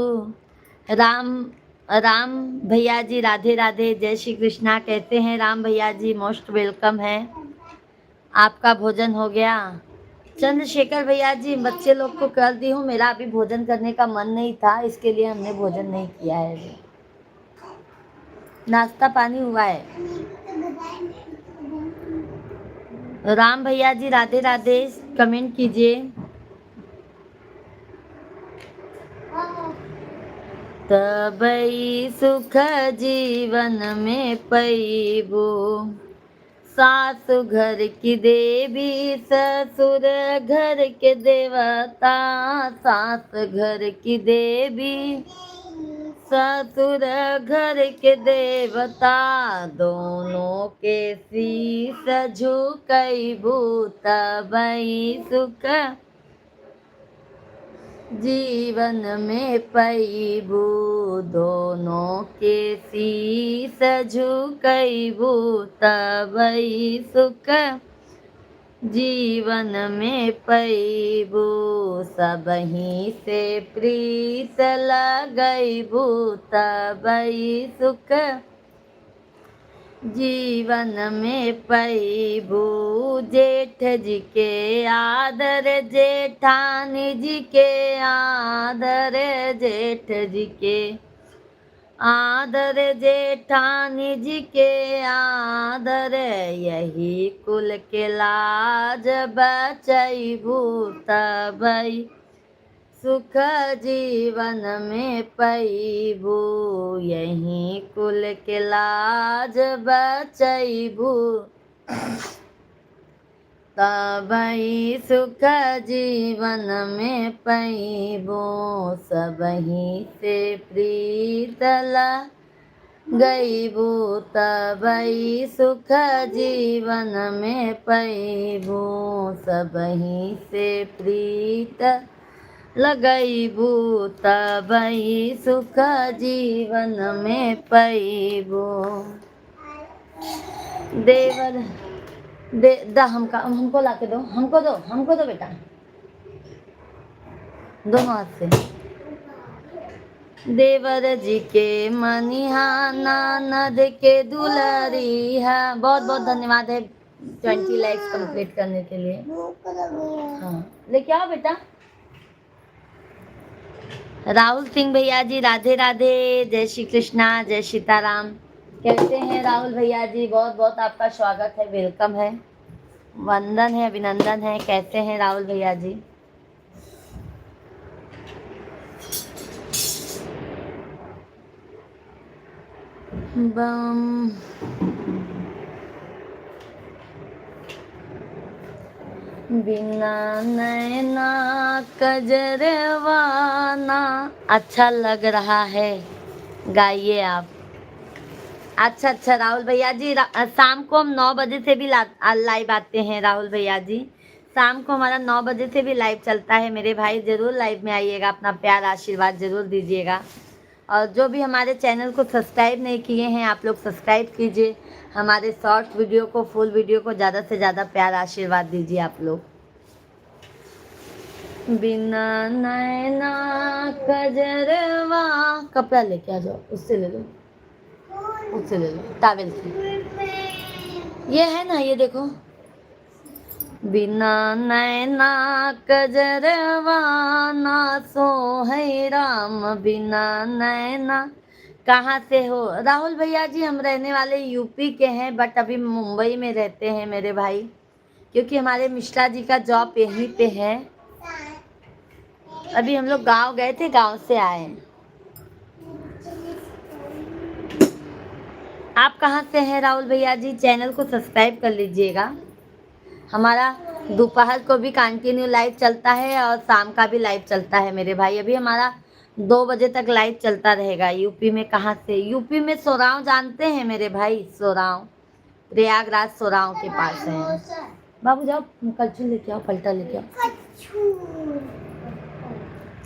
राम राम भैया जी राधे राधे, जय श्री कृष्णा। कैसे हैं राम भैया जी? मोस्ट वेलकम है। आपका भोजन हो गया? चंद्रशेखर भैया जी बच्चे लोग को कर दी हूँ, मेरा अभी भोजन करने का मन नहीं था, इसके लिए हमने भोजन नहीं किया है अभी। नाश्ता पानी हुआ है। राम भैया जी राधे राधे, कमेंट कीजिए। तबई सुख जीवन में पैबो। सास घर की देवी ससुर घर के देवता। सास घर की देवी ससुर घर के देवता। दोनों के शीस झुकैबू तबई सुख जीवन में पैबू। दोनों के शीस झुकैबू तबई सुख जीवन में पैबू। सबही से प्रीत लगैबू तबई सुख जीवन में पैबू। जेठ जी के आदर जेठानी जी के आदर। जेठ जी के आदर जेठानी जी के आदर। यही कुल के लाज बचैबू तबई सुख जीवन में पैबू। यही कुल के लाज बचैबू तबई सुख जीवन में पैबू। सबही से प्रीत लगईबू तबई सुख जीवन में पैबू। सबही से प्रीत लगईबू तबई सुख जीवन में पैबू। देवर हमको लाके दो, हमको दो बेटा, दोनों हाथ से। देवर जी के मनिहाना नद के दुलरी है। बहुत बहुत धन्यवाद है 20 लाइक्स कंप्लीट करने के लिए। हाँ लेके आओ बेटा। राहुल सिंह भैया जी राधे राधे, जय श्री कृष्णा, जय सीताराम। कैसे हैं राहुल भैया जी? बहुत बहुत आपका स्वागत है, वेलकम है, वंदन है, अभिनंदन है। कैसे हैं राहुल भैया जी? बम बिना नैना कजरवाना। अच्छा लग रहा है, गाइए आप। अच्छा अच्छा राहुल भैया जी, शाम को हम 9 बजे से भी लाइव आते हैं राहुल भैया जी। शाम को हमारा 9 बजे से भी लाइव चलता है मेरे भाई, जरूर लाइव में आइएगा, अपना प्यार आशीर्वाद जरूर दीजिएगा। और जो भी हमारे चैनल को सब्सक्राइब नहीं किए हैं आप लोग सब्सक्राइब कीजिए, हमारे शॉर्ट वीडियो को फुल वीडियो को ज़्यादा से ज़्यादा प्यार आशीर्वाद दीजिए आप लोग। बिना नैना कजरवा, कपड़ा लेके आ जाओ, उससे ले लो, उससे ले लो टावेल से, ये है ना, ये देखो। बिना नैना कजरवा ना सो है राम, बिना नैना। कहाँ से हो राहुल भैया जी? हम रहने वाले यूपी के हैं, बट अभी मुंबई में रहते हैं मेरे भाई, क्योंकि हमारे मिश्रा जी का जॉब यहीं पे है। अभी हम लोग गांव गए थे, गांव से आए हैं। आप कहाँ से हैं राहुल भैया जी? चैनल को सब्सक्राइब कर लीजिएगा। हमारा दोपहर को भी कंटिन्यू लाइव चलता है और शाम का भी लाइव चलता है मेरे भाई। अभी हमारा 2 बजे तक लाइव चलता रहेगा। यूपी में कहाँ से? यूपी में सोराव जानते हैं मेरे भाई? सोराव, प्रयागराज सोराव के पास है। बाबू जाओ कलछुल लेके आओ, पलटा लेके आओ,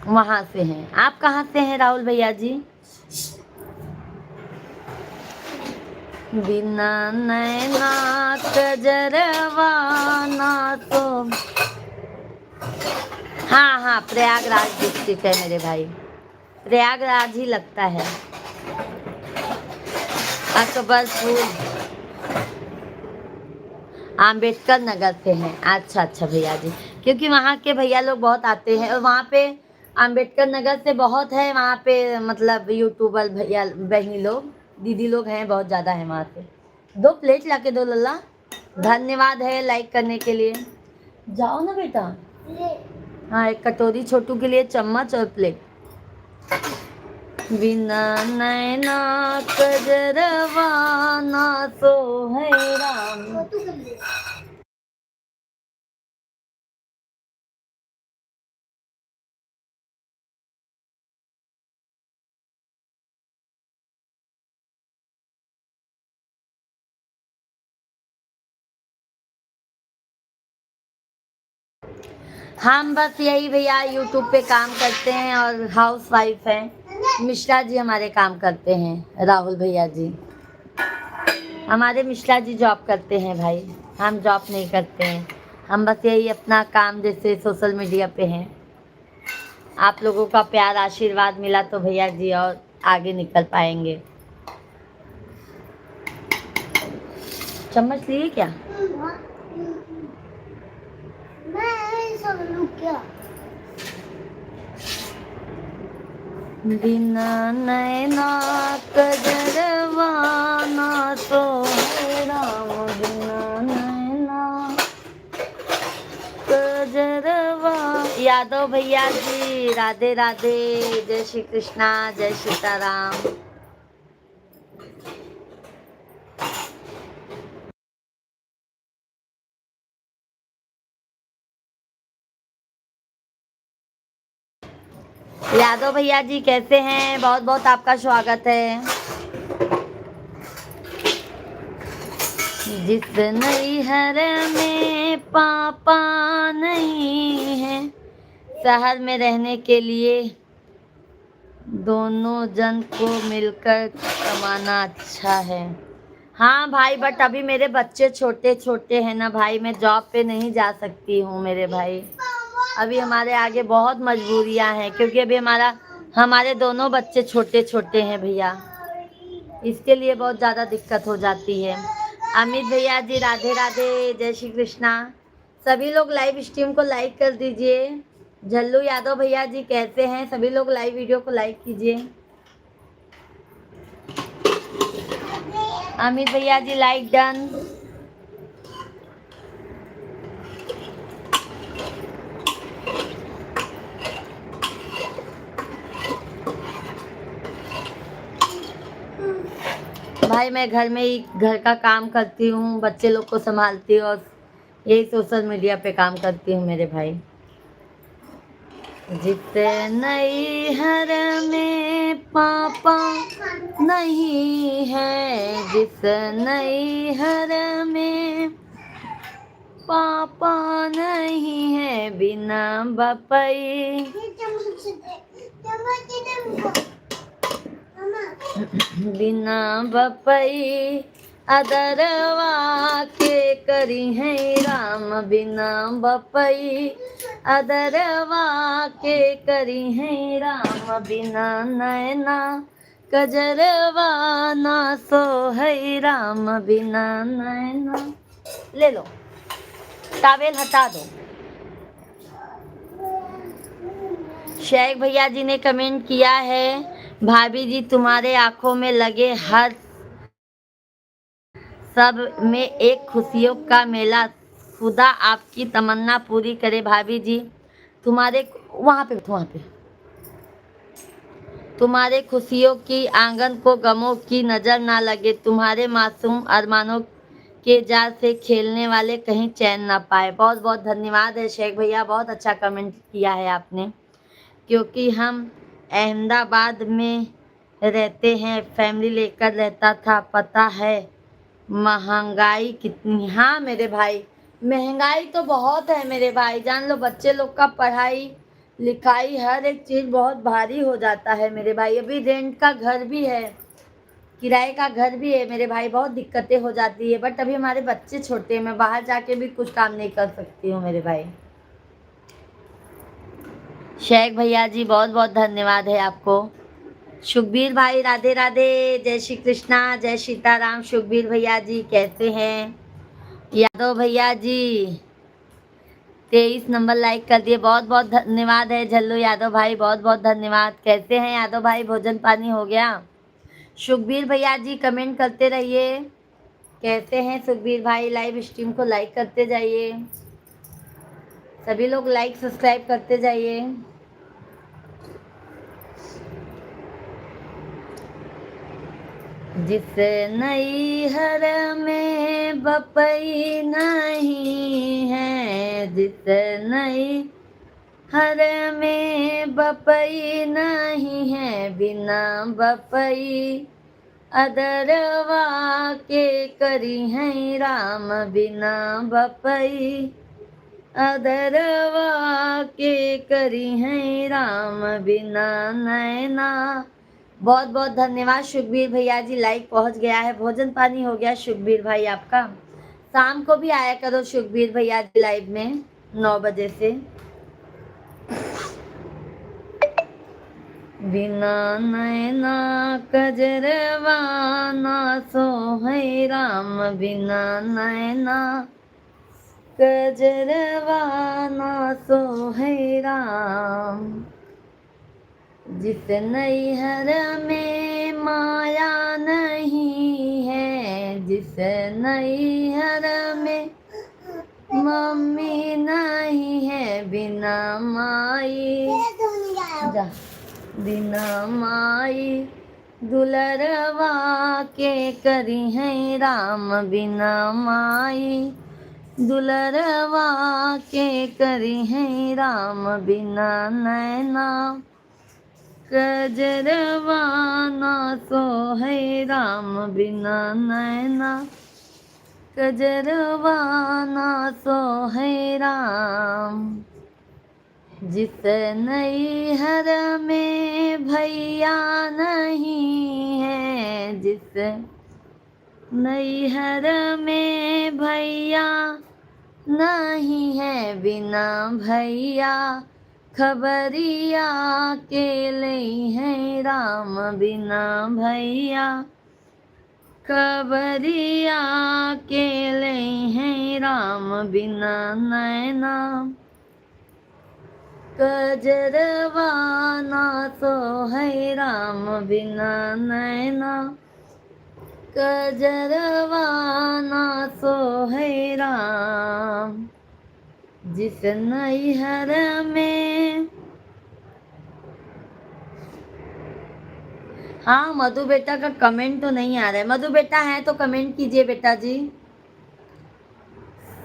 वहाँ से हैं। आप कहाँ से हैं राहुल भैया जी? बिना नैना कजरवा ना तो, हाँ हाँ प्रयागराज डिस्ट्रिक्ट है मेरे भाई, प्रयागराज ही लगता है। अकबरपुर, आम्बेडकर नगर से हैं। अच्छा अच्छा भैया जी, क्योंकि वहाँ के भैया लोग बहुत आते हैं और वहाँ पे आम्बेडकर नगर से बहुत है वहाँ पे, मतलब यूट्यूबर भैया बहनी लोग दीदी लोग हैं, बहुत ज़्यादा है वहाँ पे। 2 प्लेट ला के दो लल्ला, धन्यवाद है लाइक करने के लिए। जाओ ना बेटा। हाँ, एक कटोरी छोटू के लिए, चम्मच और प्लेट। बिना नैना कजरवा ना सो है राम। हम बस यही भैया यूट्यूब पे काम करते हैं और हाउस वाइफ हैं। मिश्रा जी हमारे काम करते हैं राहुल भैया जी, हमारे मिश्रा जी जॉब करते हैं भाई, हम जॉब नहीं करते हैं। हम बस यही अपना काम जैसे सोशल मीडिया पे हैं। आप लोगों का प्यार आशीर्वाद मिला तो भैया जी और आगे निकल पाएंगे। चम्मच लिए क्या? बिना नैना कजरवा ना तो है राम, बिना नैना कजरवा। यादव भैया जी राधे राधे, जय श्री कृष्णा, जय सीताराम। यादव भैया जी कैसे हैं? बहुत बहुत आपका स्वागत है। जिस नैहर में पापा नहीं है, शहर में रहने के लिए दोनों जन को मिलकर कमाना अच्छा है। हाँ भाई, बट अभी मेरे बच्चे छोटे छोटे हैं ना भाई, मैं जॉब पे नहीं जा सकती हूँ मेरे भाई। अभी हमारे आगे बहुत मजबूरियाँ हैं, क्योंकि अभी हमारे दोनों बच्चे छोटे छोटे हैं भैया, इसके लिए बहुत ज़्यादा दिक्कत हो जाती है। अमित भैया जी राधे राधे, जय श्री कृष्णा। सभी लोग लाइव स्ट्रीम को लाइक कर दीजिए। झल्लू यादव भैया जी कैसे हैं? सभी लोग लाइव वीडियो को लाइक कीजिए। अमित भैया जी लाइक डन। भाई मैं घर में ही घर का काम करती हूँ, बच्चे लोग को संभालती हूँ और यही सोशल मीडिया पे काम करती हूँ मेरे भाई। जिस नैहर में पापा नहीं है, जिस नैहर में पापा नहीं है, बिना बपई बिना बपई अदरवा के करी है राम, बिना बपई अदरवा के करी है राम, बिना नैना कजरवा ना सो है राम, बिना नैना। ले लो टावेल हटा दो। शेख भैया जी ने कमेंट किया है, भाभी जी तुम्हारे आंखों में लगे हर सब में एक खुशियों का मेला, खुदा आपकी तमन्ना पूरी करे भाभी जी। तुम्हारे वहाँ पे तुम्हारे खुशियों की आंगन को गमों की नजर ना लगे, तुम्हारे मासूम अरमानों के जाल से खेलने वाले कहीं चैन ना पाए। बहुत बहुत धन्यवाद है शेख भैया, बहुत अच्छा कमेंट किया है आपने। क्योंकि हम अहमदाबाद में रहते हैं, फैमिली लेकर रहता था, पता है महंगाई कितनी। हाँ मेरे भाई, महंगाई तो बहुत है मेरे भाई, जान लो बच्चे लोग का पढ़ाई लिखाई हर एक चीज़ बहुत भारी हो जाता है मेरे भाई। अभी रेंट का घर भी है, किराए का घर भी है मेरे भाई, बहुत दिक्कतें हो जाती है। बट अभी हमारे बच्चे छोटे हैं, मैं बाहर जाके भी कुछ काम नहीं कर सकती हूँ मेरे भाई। शेख भैया जी बहुत बहुत धन्यवाद है आपको। सुखबीर भाई राधे राधे, जय श्री कृष्णा, जय सीताराम। सुखबीर भैया जी कैसे हैं? यादव भैया जी 23 नंबर लाइक कर दिए, बहुत बहुत धन्यवाद है। झल्लू यादव भाई बहुत बहुत धन्यवाद। कैसे हैं यादव भाई, भोजन पानी हो गया? सुखबीर भैया जी कमेंट करते रहिए, कैसे हैं सुखबीर भाई? लाइव स्ट्रीम को लाइक करते जाइए, सभी लोग लाइक सब्सक्राइब करते जाइए। जिस नैहर में बपई नहीं है, जिस नैहर में बपई नहीं है, बिना बपई अदरवा के करी है राम, बिना बपई अदरवा के करी है राम, बिना नैना। बहुत बहुत धन्यवाद सुखबीर भैया जी, लाइक पहुंच गया है। भोजन पानी हो गया सुखबीर भाई आपका? शाम को भी आया करो सुखबीर भैया जी लाइव में 9 बजे से। बिना नैना कजरवा ना सो है राम, बिना नैना कजरवा ना सो है राम। जिस नैहर में माया नहीं है, जिस नैहर में मम्मी नहीं है, बिना माई जा बिना माई दुलरवा के करी है राम, बिना माई दुलरवा के करी है राम, बिना नैना कजरवा ना सो है राम, बिना नैना कजरवा ना सो है राम। जिस नैहर में भैया नहीं है, जिस नैहर में भैया नहीं है, बिना भैया खबरिया के ले है राम, बिना भैया खबरिया के ले है राम, बिना नैना कजरवा ना सो है राम, बिना नैना कजरवा ना सो है राम। जिस नैहर में। हाँ मधु बेटा का कमेंट तो नहीं आ रहा है, मधु बेटा है तो कमेंट कीजिए बेटा जी।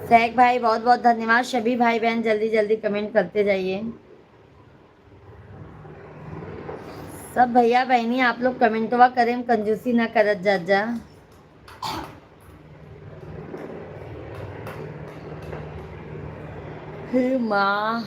शेख भाई बहुत बहुत धन्यवाद, सभी भाई बहन जल्दी जल्दी कमेंट करते जाइए। सब भैया बहनी आप लोग कमेंटवा करें, कंजूसी ना करत जा। हे माँ,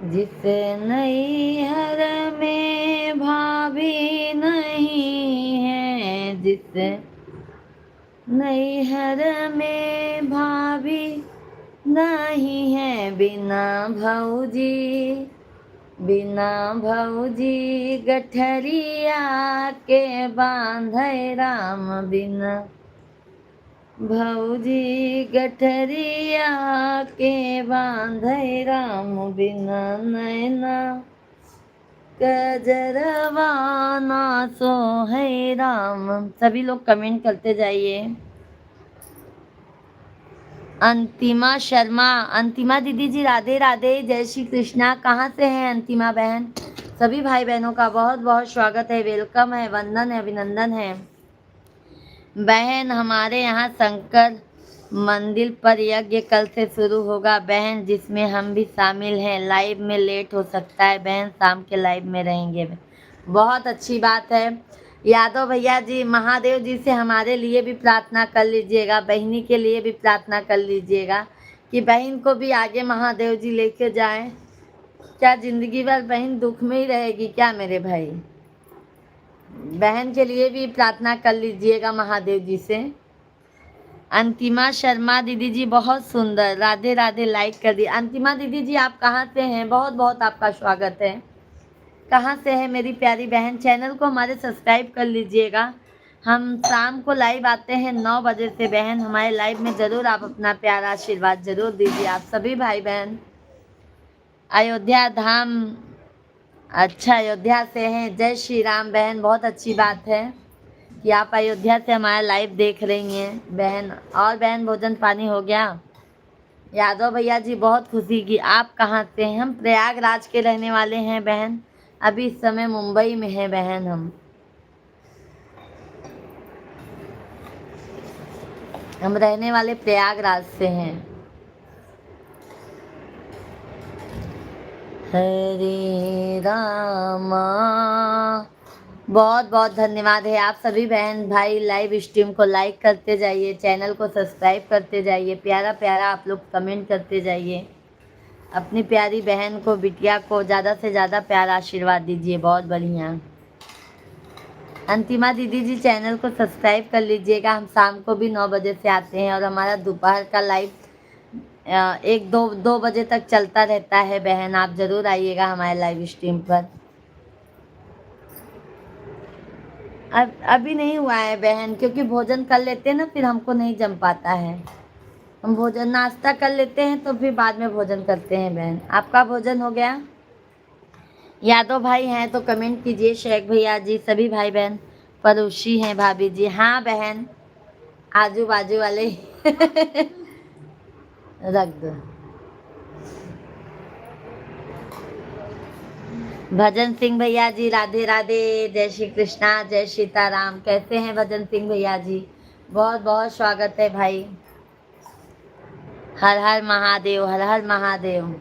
जिस नैहर में भाभी नहीं है, जिस नैहर में भाभी नहीं है, बिना भौजी गठरिया के बांधे राम, बिना भौजी गठरिया के बांधे राम, बिना नैना कजरवा ना सोहे राम। सभी लोग कमेंट करते जाइए। अंतिमा शर्मा, अंतिमा दीदी जी राधे राधे, जय श्री कृष्णा। कहाँ से हैं अंतिमा बहन? सभी भाई बहनों का बहुत बहुत स्वागत है, वेलकम है, वंदन है, अभिनंदन है। बहन हमारे यहाँ शंकर मंदिर पर यज्ञ कल से शुरू होगा बहन, जिसमें हम भी शामिल हैं। लाइव में लेट हो सकता है बहन, शाम के लाइव में रहेंगे। बहुत अच्छी बात है। यादव भैया जी, महादेव जी से हमारे लिए भी प्रार्थना कर लीजिएगा, बहनी के लिए भी प्रार्थना कर लीजिएगा कि बहन को भी आगे महादेव जी लेके जाएं। क्या जिंदगी भर बहन दुख में ही रहेगी क्या मेरे भाई? बहन के लिए भी प्रार्थना कर लीजिएगा महादेव जी से। अंतिमा शर्मा दीदी जी बहुत सुंदर, राधे राधे, लाइक कर दी। अंतिमा दीदी जी आप कहाँ से हैं? बहुत बहुत आपका स्वागत है। कहाँ से है मेरी प्यारी बहन? चैनल को हमारे सब्सक्राइब कर लीजिएगा। हम शाम को लाइव आते हैं 9 बजे से बहन, हमारे लाइव में ज़रूर आप अपना प्यारा आशीर्वाद ज़रूर दीजिए आप सभी भाई बहन। अयोध्या धाम, अच्छा अयोध्या से हैं, जय श्री राम बहन, बहुत अच्छी बात है कि आप अयोध्या से हमारा लाइव देख रही हैं बहन। और बहन भोजन पानी हो गया? यादव भैया जी बहुत खुशी की। आप कहाँ से हैं? हम प्रयागराज के रहने वाले हैं बहन, अभी इस समय मुंबई में है बहन। हम रहने वाले प्रयागराज से हैं। हरे रामा, बहुत बहुत धन्यवाद है आप सभी बहन भाई। लाइव स्ट्रीम को लाइक करते जाइए, चैनल को सब्सक्राइब करते जाइए, प्यारा प्यारा आप लोग कमेंट करते जाइए। अपनी प्यारी बहन को, बिटिया को ज़्यादा से ज़्यादा प्यारा आशीर्वाद दीजिए। बहुत बढ़िया। अंतिमा दीदी जी चैनल को सब्सक्राइब कर लीजिएगा। हम शाम को भी 9 बजे से आते हैं और हमारा दोपहर का लाइव 1-2 बजे तक चलता रहता है बहन। आप ज़रूर आइएगा हमारे लाइव स्ट्रीम पर। अब अभी नहीं हुआ है बहन, क्योंकि भोजन कर लेते हैं ना, फिर हमको नहीं जम पाता है। हम भोजन नाश्ता कर लेते हैं तो फिर बाद में भोजन करते हैं बहन। आपका भोजन हो गया? यादव भाई हैं तो कमेंट कीजिए। शेख भैया जी, सभी भाई बहन। पड़ोसी हैं भाभी जी, हाँ बहन, आजू बाजू वाले रख दो। भजन सिंह भैया जी राधे राधे, जय श्री कृष्णा, जय सीताराम। कैसे हैं भजन सिंह भैया जी? बहुत बहुत स्वागत है भाई। हर हर महादेव, हर हर महादेव।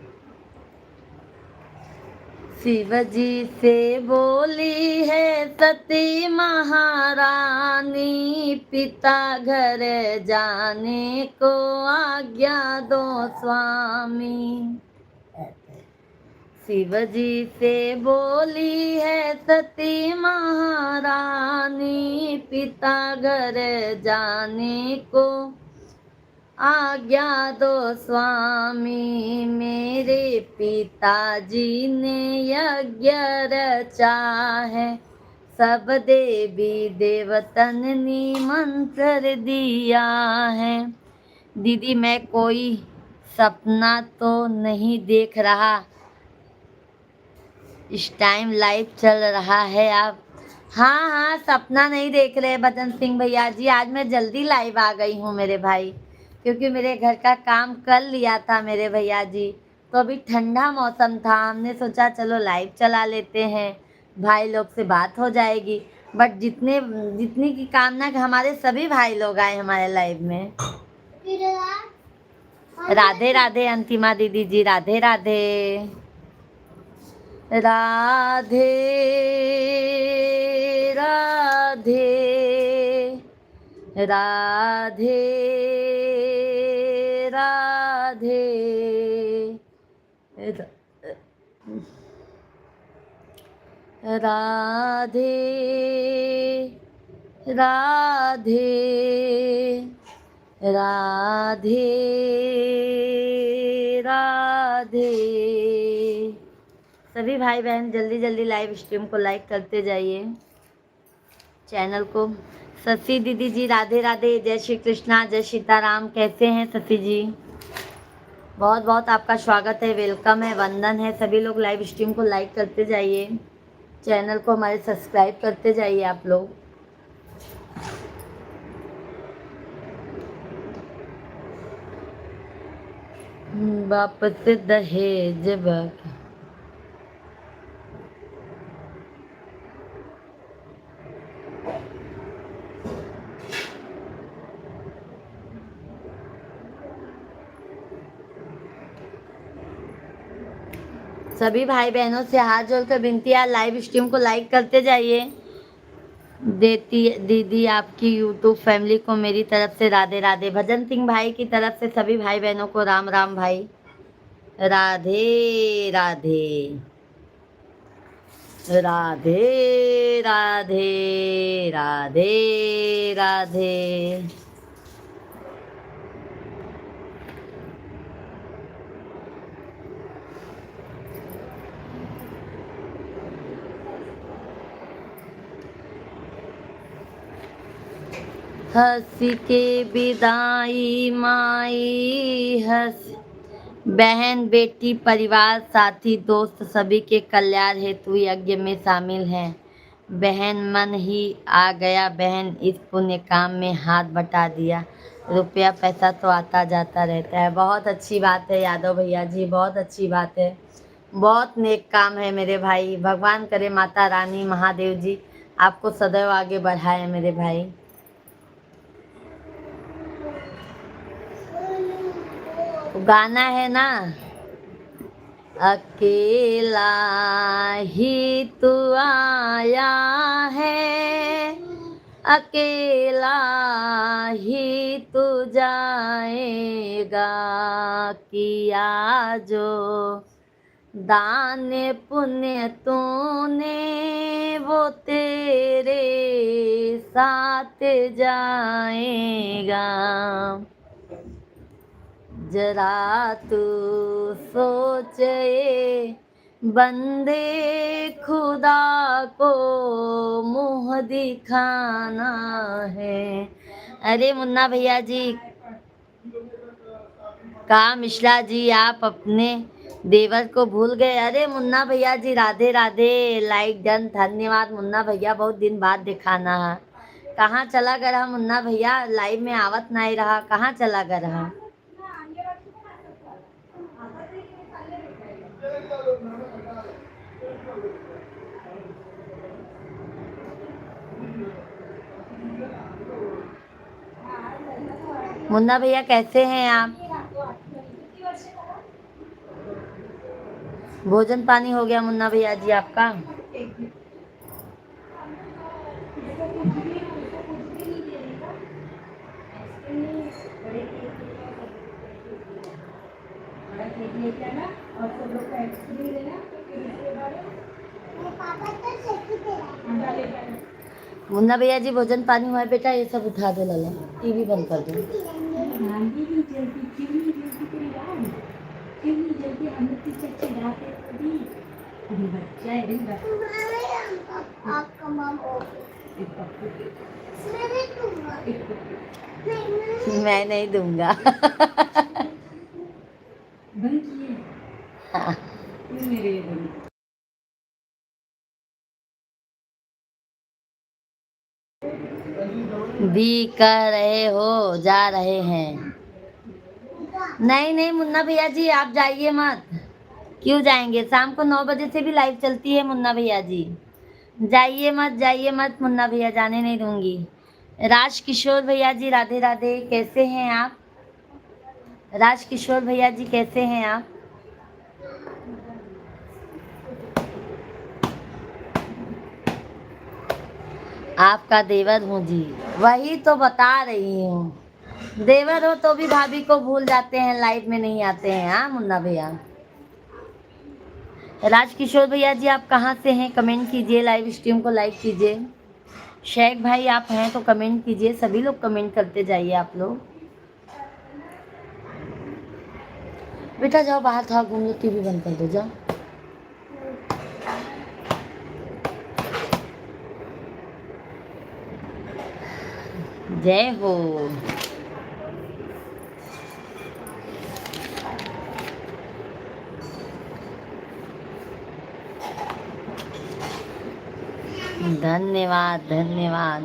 शिव जी से बोली है सती महारानी, पिता घर जाने को आज्ञा दो स्वामी। शिव जी से बोली है सती महारानी, पिता घर जाने को आज्ञा दो स्वामी। मेरे पिताजी ने यज्ञ रचा है, सब देवी देवतन निमंत्रण दिया है। दीदी मैं कोई सपना तो नहीं देख रहा, इस टाइम लाइव चल रहा है आप? हाँ हाँ, सपना नहीं देख रहे भजन सिंह भैया जी, आज मैं जल्दी लाइव आ गई हूँ मेरे भाई। क्योंकि मेरे घर का काम कर लिया था मेरे भैया जी, तो अभी ठंडा मौसम था, हमने सोचा चलो लाइव चला लेते हैं, भाई लोग से बात हो जाएगी। बट जितनी की कामना हमारे सभी भाई लोग आए हमारे लाइव में। राधे राधे अंतिमा दीदी जी, राधे राधे। राधे राधे राधे राधे राधे राधे राधे राधे। सभी भाई बहन जल्दी जल्दी लाइव स्ट्रीम को लाइक करते जाइए, चैनल को। शशि दीदी जी राधे राधे, जय श्री कृष्णा, जय सीताराम। कैसे हैं शशि जी? बहुत बहुत आपका स्वागत है, वेलकम है, वंदन है। सभी लोग लाइव स्ट्रीम को लाइक करते जाइए, चैनल को हमारे सब्सक्राइब करते जाइए आप लोग। वापस दहेज बाकी। सभी भाई बहनों से हाथ जोड़कर विनती है, लाइव स्ट्रीम को लाइक करते जाइए। देती दीदी आपकी यूट्यूब फैमिली को मेरी तरफ से राधे राधे। भजन सिंह भाई की तरफ से सभी भाई बहनों को राम राम भाई, राधे राधे राधे राधे राधे राधे। हंसी के विदाई माई हंस, बहन बेटी परिवार साथी दोस्त सभी के कल्याण हेतु यज्ञ में शामिल हैं। बहन मन ही आ गया, बहन इस पुण्य काम में हाथ बटा दिया। रुपया पैसा तो आता जाता रहता है। बहुत अच्छी बात है यादव भैया जी, बहुत अच्छी बात है, बहुत नेक काम है मेरे भाई। भगवान करे माता रानी महादेव जी आपको सदैव आगे बढ़ाए मेरे भाई। गाना है ना, अकेला ही तू आया है, अकेला ही तू जाएगा, किया जो दान पुण्य तूने वो तेरे साथ जाएगा। जरा तू सोचे बंदे खुदा को मुँह दिखाना है। अरे मुन्ना भैया जी, कहा मिश्रा जी आप अपने देवर को भूल गए? अरे मुन्ना भैया जी राधे राधे, लाइक डन, धन्यवाद मुन्ना भैया, बहुत दिन बाद दिखाना है। कहाँ चला गया रहा मुन्ना भैया, लाइव में आवत नहीं रहा, कहाँ चला गया रहा? मुन्ना भैया कैसे हैं आप? भोजन पानी हो गया मुन्ना भैया जी आपका? मुन्ना भैया जी भोजन पानी हुआ है बेटा? ये सब उठा दो लाला, टीवी बंद कर दो। मैं नहीं दूंगा। हाँ। भी कह रहे हो जा रहे हैं। नहीं नहीं मुन्ना भैया जी आप जाइए मत। क्यों जाएंगे, शाम को 9 बजे से भी लाइव चलती है मुन्ना भैया जी। जाइए मत मुन्ना भैया, जाने नहीं दूंगी। राज किशोर भैया जी राधे राधे, कैसे हैं आप? राज किशोर भैया जी कैसे हैं आप? आपका देवर हूँ जी, वही तो बता रही हूँ। देवर हो तो भी भाभी को भूल जाते हैं, लाइव में नहीं आते हैं। हाँ मुन्ना भैया। राजकिशोर भैया जी आप कहाँ से हैं, कमेंट कीजिए, लाइव स्ट्रीम को लाइक कीजिए। शेख भाई आप हैं तो कमेंट कीजिए, सभी लोग कमेंट करते जाइए आप लोग। बेटा जाओ बाहर था घूम लो, टीवी बंद कर दो जाओ। जय हो। धन्यवाद धन्यवाद।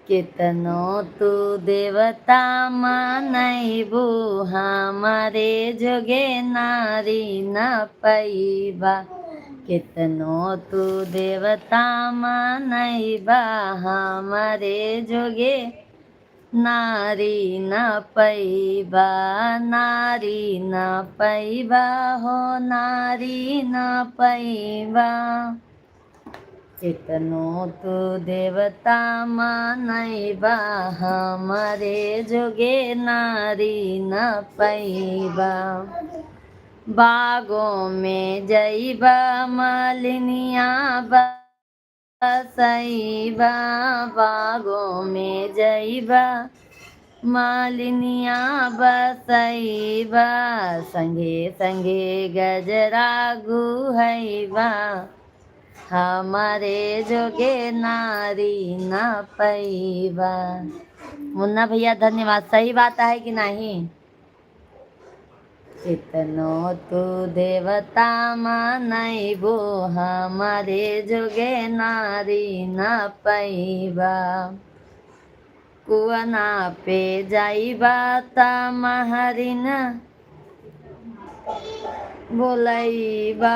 कितनो तू देवता मानैबू, हमारे जोगे नारी न पैबा। कितनो तू देवता मानैबा, हमारे जोगे नारी न पैबा। नारी न पैबा हो, नारी न पैबा। कितनो तू देवता मानैबा, हमारे जोगे नारी न पैबा। बागों में जइबा मालिनिया बसैबा। बागों में जइबा मालिनिया बसैबा। संगे संगे गजरा गुहैबा, हमारे जोगे नारी न पैबा। मुन्ना भैया धन्यवाद। सही बात है कि नहीं? कितनो तू देवता मानैबो, हमारे जोगे नारी न पैबा। कुआना पे जाइबा त महरिन बोलैबा।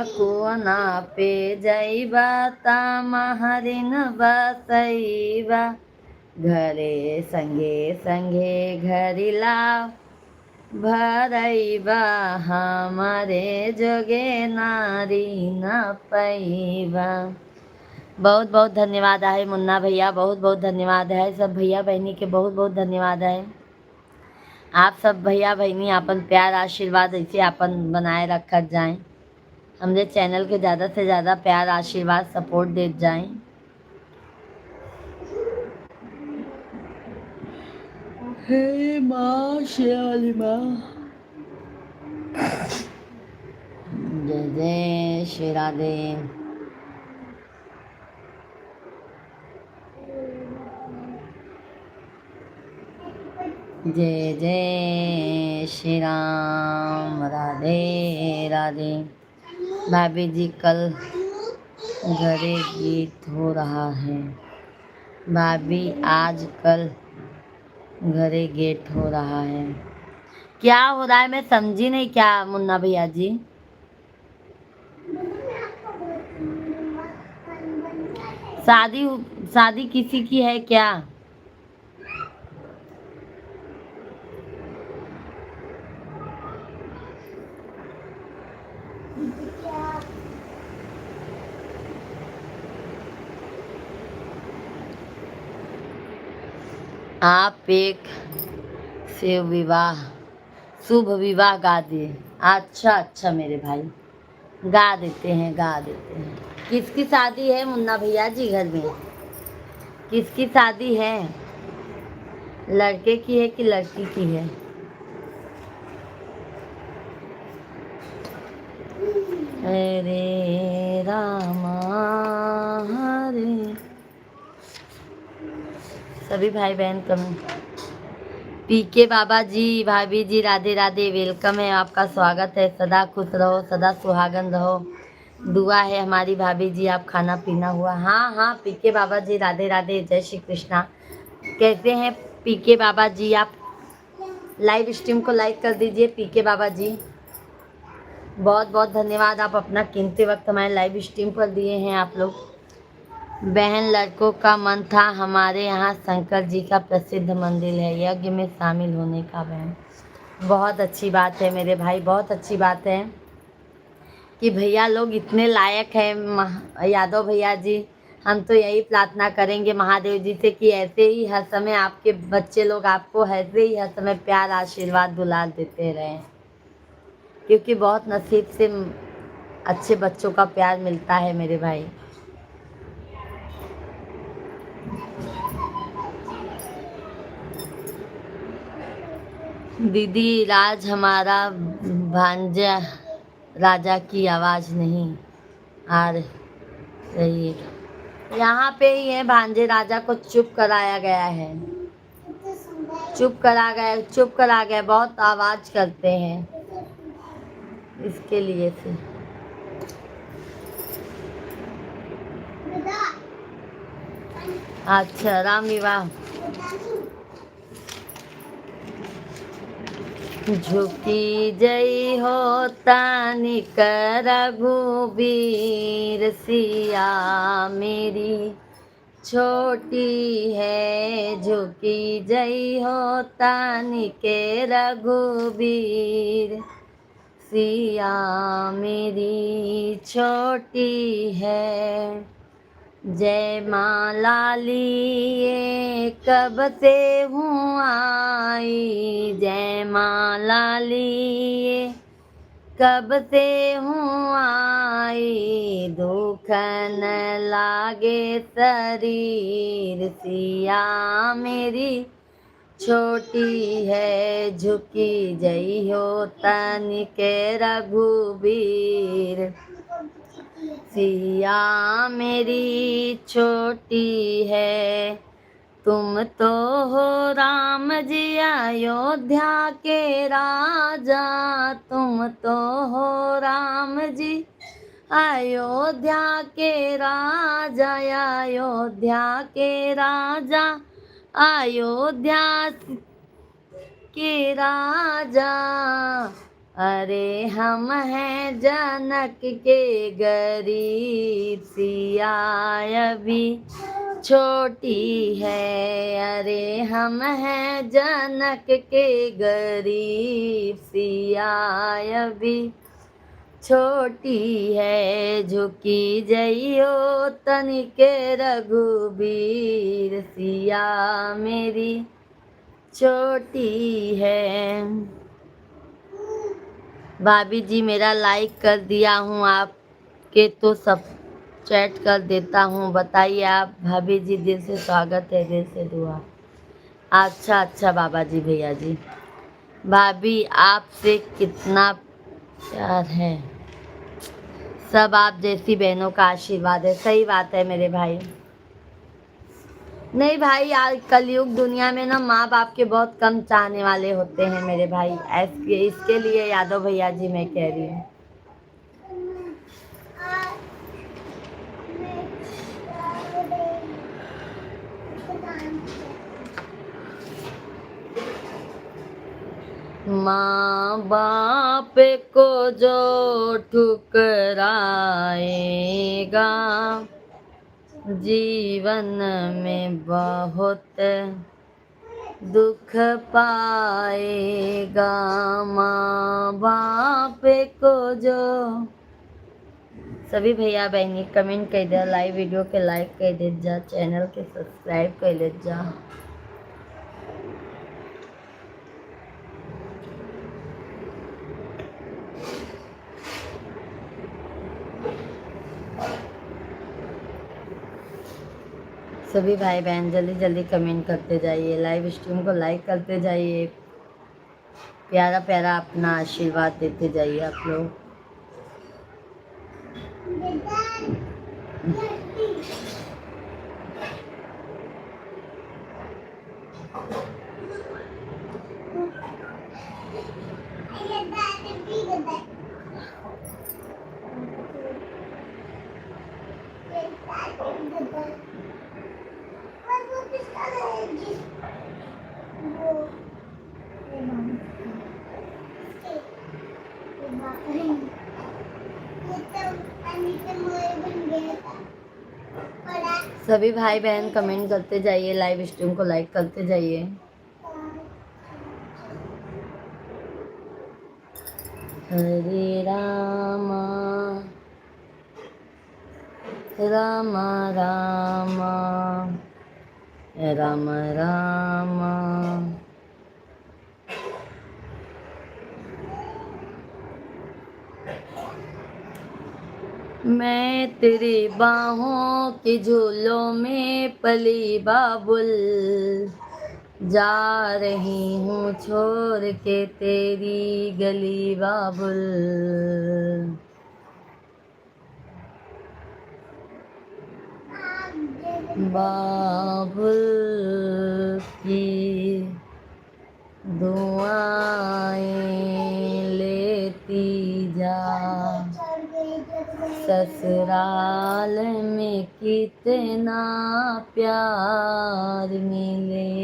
कुआना पे जाइबा त महरिन बसैबा। घरे संगे संगे घरिला भरैबा, हमारे जोगे नारी न पैबा। बहुत बहुत धन्यवाद है मुन्ना भैया, बहुत बहुत धन्यवाद है। सब भैया बहनी के बहुत बहुत धन्यवाद है। आप सब भैया बहनी अपन प्यार आशीर्वाद ऐसे अपन बनाए रखत जाएं। हमरे चैनल के ज़्यादा से ज़्यादा प्यार आशीर्वाद सपोर्ट देते जाएं। हे माँ शेराली माँ। जय जय श्री राधे। जय जय श्री राम। राधे राधे। भाभी जी कल घरे गीत हो रहा है। भाभी आज कल घरे गेट हो रहा है। क्या हो रहा है मैं समझी नहीं, क्या मुन्ना भैया जी? शादी शादी किसी की है क्या? आप एक शिव विवाह शुभ विवाह गा दिए। अच्छा अच्छा मेरे भाई, गा देते हैं गा देते हैं। किसकी शादी है मुन्ना भैया जी घर में? किसकी शादी है? लड़के की है कि लड़की की है? हरे रामा हरे। सभी भाई बहन कमेंट। पीके बाबा जी भाभी जी राधे राधे, वेलकम है, आपका स्वागत है। सदा खुश रहो, सदा सुहागन रहो, दुआ है हमारी भाभी जी। आप खाना पीना हुआ? हाँ हाँ पीके बाबा जी राधे राधे, जय श्री कृष्णा। कैसे हैं पीके बाबा जी आप? लाइव स्ट्रीम को लाइक कर दीजिए पीके बाबा जी। बहुत बहुत धन्यवाद, आप अपना कीमती वक्त हमारे लाइव स्ट्रीम पर दिए हैं आप लोग। बहन लड़कों का मन था, हमारे यहाँ शंकर जी का प्रसिद्ध मंदिर है, यज्ञ में शामिल होने का बहन। बहुत अच्छी बात है मेरे भाई, बहुत अच्छी बात है कि भैया लोग इतने लायक हैं। यादव भैया जी, हम तो यही प्रार्थना करेंगे महादेव जी से कि ऐसे ही हर समय आपके बच्चे लोग आपको ऐसे ही हर समय प्यार आशीर्वाद दुलार देते रहें, क्योंकि बहुत नसीब से अच्छे बच्चों का प्यार मिलता है मेरे भाई। दीदी राज हमारा भांजा राजा की आवाज़ नहीं आ रही है। यहाँ पे ही है, भांजे राजा को चुप कराया गया है, चुप करा गया, बहुत आवाज़ करते हैं इसके लिए से। अच्छा राम विवाह। झुकी जई हो तानिक रघुबीर, सिया मेरी छोटी है। झुकी जई हो तानिके रघुबीर, सिया मेरी छोटी है। जय माँ लाली ये कब से हूँ आई, जय माँ लाली ये कब से हूँ आई। दुख न लागे शरीर, सिया मेरी छोटी है। झुकी जई हो तनिके रघुबीर, सिया मेरी छोटी है। तुम तो हो राम जी अयोध्या के राजा, तुम तो हो राम जी अयोध्या के राजा, अयोध्या के राजा, अयोध्या के राजा। अरे हम हैं जनक के गरीब, सिया अभी छोटी है। अरे हम हैं जनक के गरीब, सिया अभी छोटी है। झुकी जइयो तनिके रघुबीर, सिया मेरी छोटी है। भाभी जी मेरा लाइक कर दिया हूँ, आपके तो सब चैट कर देता हूँ। बताइए आप भाभी जी, दिल से स्वागत है, दिल से दुआ। अच्छा अच्छा बाबा जी, भैया जी, भाभी आपसे कितना प्यार है, सब आप जैसी बहनों का आशीर्वाद है। सही बात है मेरे भाई। नहीं भाई, आज कलयुग दुनिया में ना माँ बाप के बहुत कम चाहने वाले होते हैं मेरे भाई। ऐसे इसके लिए यादव भैया जी मैं कह रही हूँ। माँ बाप को जो ठुकराएगा, जीवन में बहुत दुख पाएगा। माँ बाप को जो, सभी भैया बहनी कमेंट कर दे, लाइव वीडियो के लाइक कर दे जा, चैनल के सब्सक्राइब कर ले जा। सभी भाई बहन जल्दी जल्दी कमेंट करते जाइए, लाइव स्ट्रीम को लाइक करते जाइए, प्यारा प्यारा अपना आशीर्वाद देते जाइए आप लोग। सभी भाई बहन कमेंट करते जाइए, लाइव स्ट्रीम को लाइक करते जाइए। हरे रामा रामा रामा राम राम। मैं तेरी बाहों के झूलों में पली बाबुल, जा रही हूँ छोड़ के तेरी गली बाबुल। बाबुल की दुआएं लेती जा, ससुराल में कितना प्यार मिले,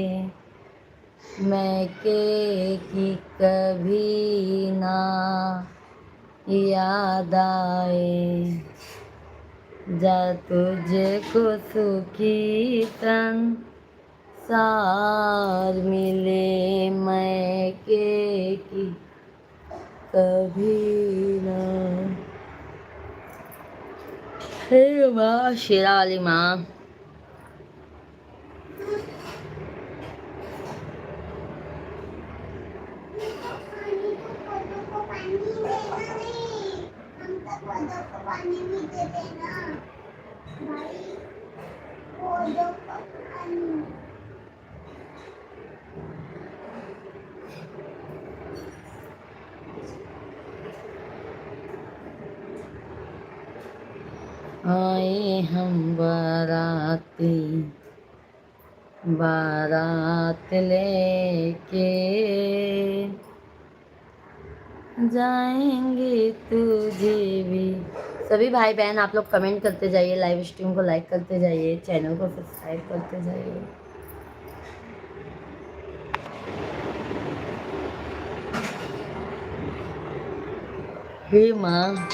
मैं के की कभी ना याद आए, जा तुझको सुखी संसार मिले, मैं के की कभी ना। हे माँ शेरा वाली माँ, पानी भी दे देना भाई, पौधों को पानी। आए हम बाराती, बारात लेके जाएंगे तुझे भी। सभी भाई बहन आप लोग कमेंट करते जाइए, लाइव स्ट्रीम को लाइक करते जाइए, चैनल को सब्सक्राइब करते जाइए। हे माँ,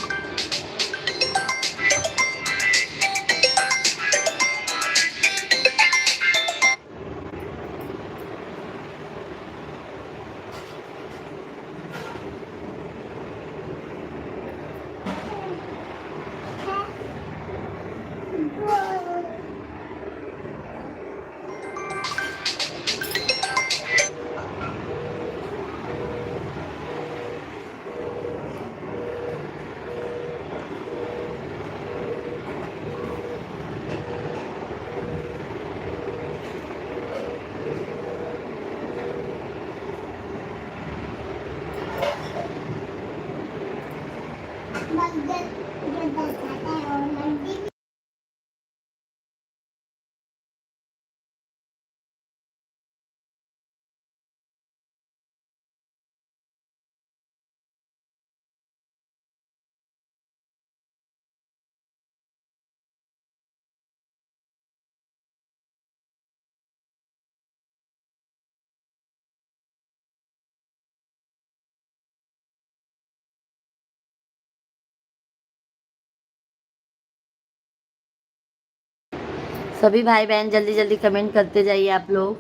सभी भाई बहन जल्दी जल्दी कमेंट करते जाइए आप लोग।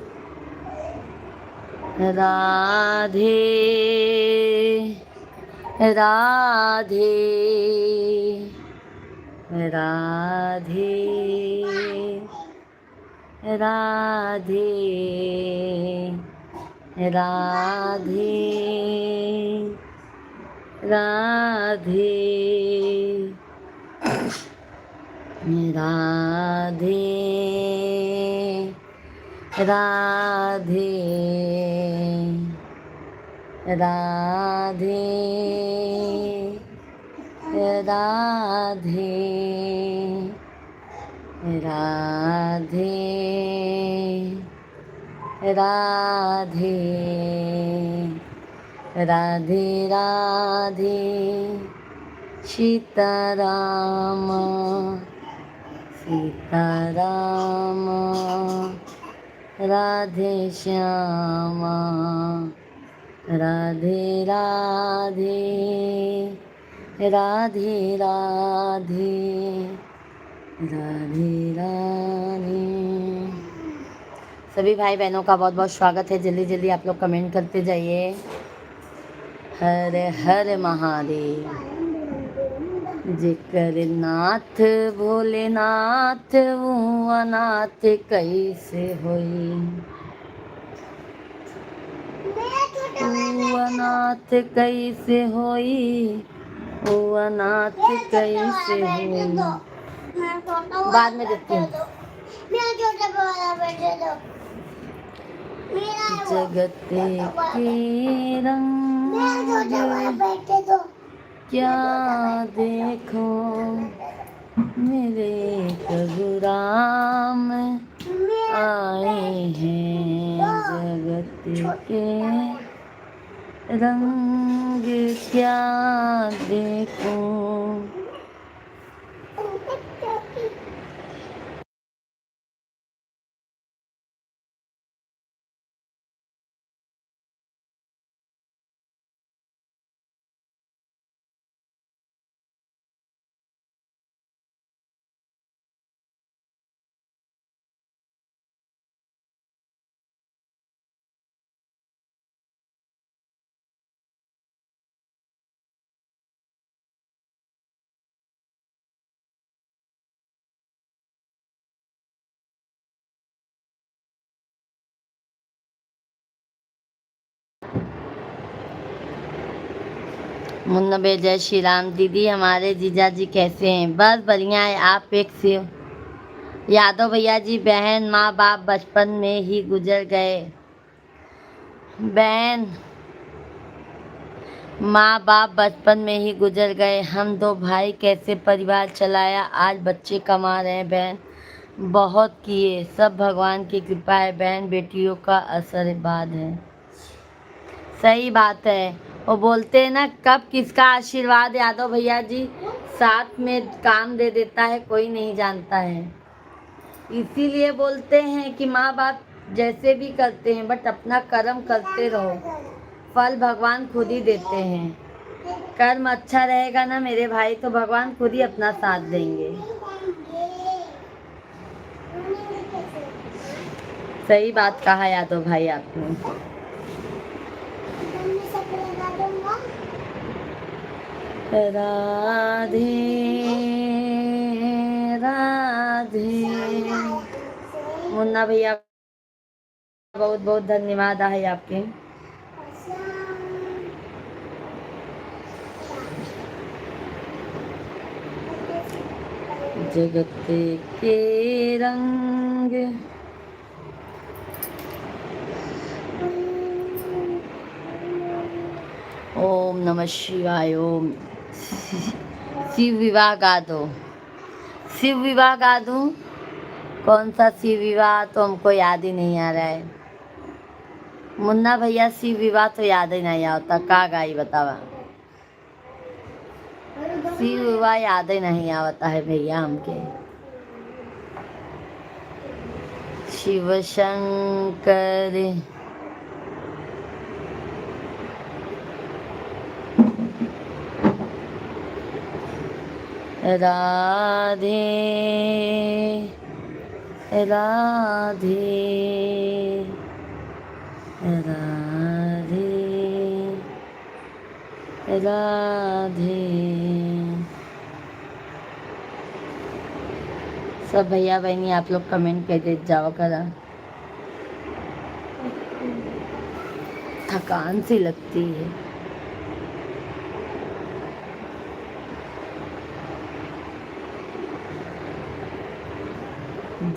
राधे राधे राधे राधे राधे राधे राधे राधे राधे राधे राधे राधे राधे राधे सीताराम सीताराम राधे श्यामा राधे राधे राधे राधे राधे राधे। सभी भाई बहनों का बहुत बहुत स्वागत है। जल्दी जल्दी आप लोग कमेंट करते जाइए। हर हर महादेव। जिकर नाथ भोलेनाथ वो अनाथ कैसे होई, वो अनाथ कैसे होई, वो अनाथ कैसे होई। बाद में देखती हूँ। जगत के रंग क्या देखो, मेरे प्रभु राम आए हैं। जगत के रंग क्या देखो। मुन्ना बे जय श्री राम। दीदी हमारे जीजा जी कैसे हैं? बस बढ़िया है। आप एक से यादव भैया जी, बहन माँ बाप बचपन में ही गुजर गए। बहन माँ बाप बचपन में ही गुजर गए। हम दो भाई कैसे परिवार चलाया। आज बच्चे कमा रहे हैं। बहन बहुत किए, सब भगवान की कृपा है। बहन बेटियों का आशीर्वाद है। सही बात है। वो बोलते हैं ना, कब किसका आशीर्वाद यादव भैया जी साथ में काम दे देता है कोई नहीं जानता है। इसीलिए बोलते हैं कि माँ बाप जैसे भी करते हैं बट अपना कर्म करते रहो, फल भगवान खुद ही देते हैं। कर्म अच्छा रहेगा ना मेरे भाई तो भगवान खुद ही अपना साथ देंगे। सही बात कहा यादव भाई आपने। राधे राधे। मुन्ना भैया बहुत बहुत धन्यवाद है आपके। जगत के रंग ओम नमः शिवाय। ओम शिव विवाह गा दो। शिव विवाह गा दूं? कौन सा शिव विवाह तो हमको याद ही नहीं आ रहा है। मुन्ना भैया शिव विवाह तो याद ही नहीं आता। का गाई बतावा? शिव विवाह याद ही नहीं आता है भैया हमके। शिव शंकर राधे राधे राधे राधे। सब भैया बहनी आप लोग कमेंट कर दे जाओ करा। थकान सी लगती है।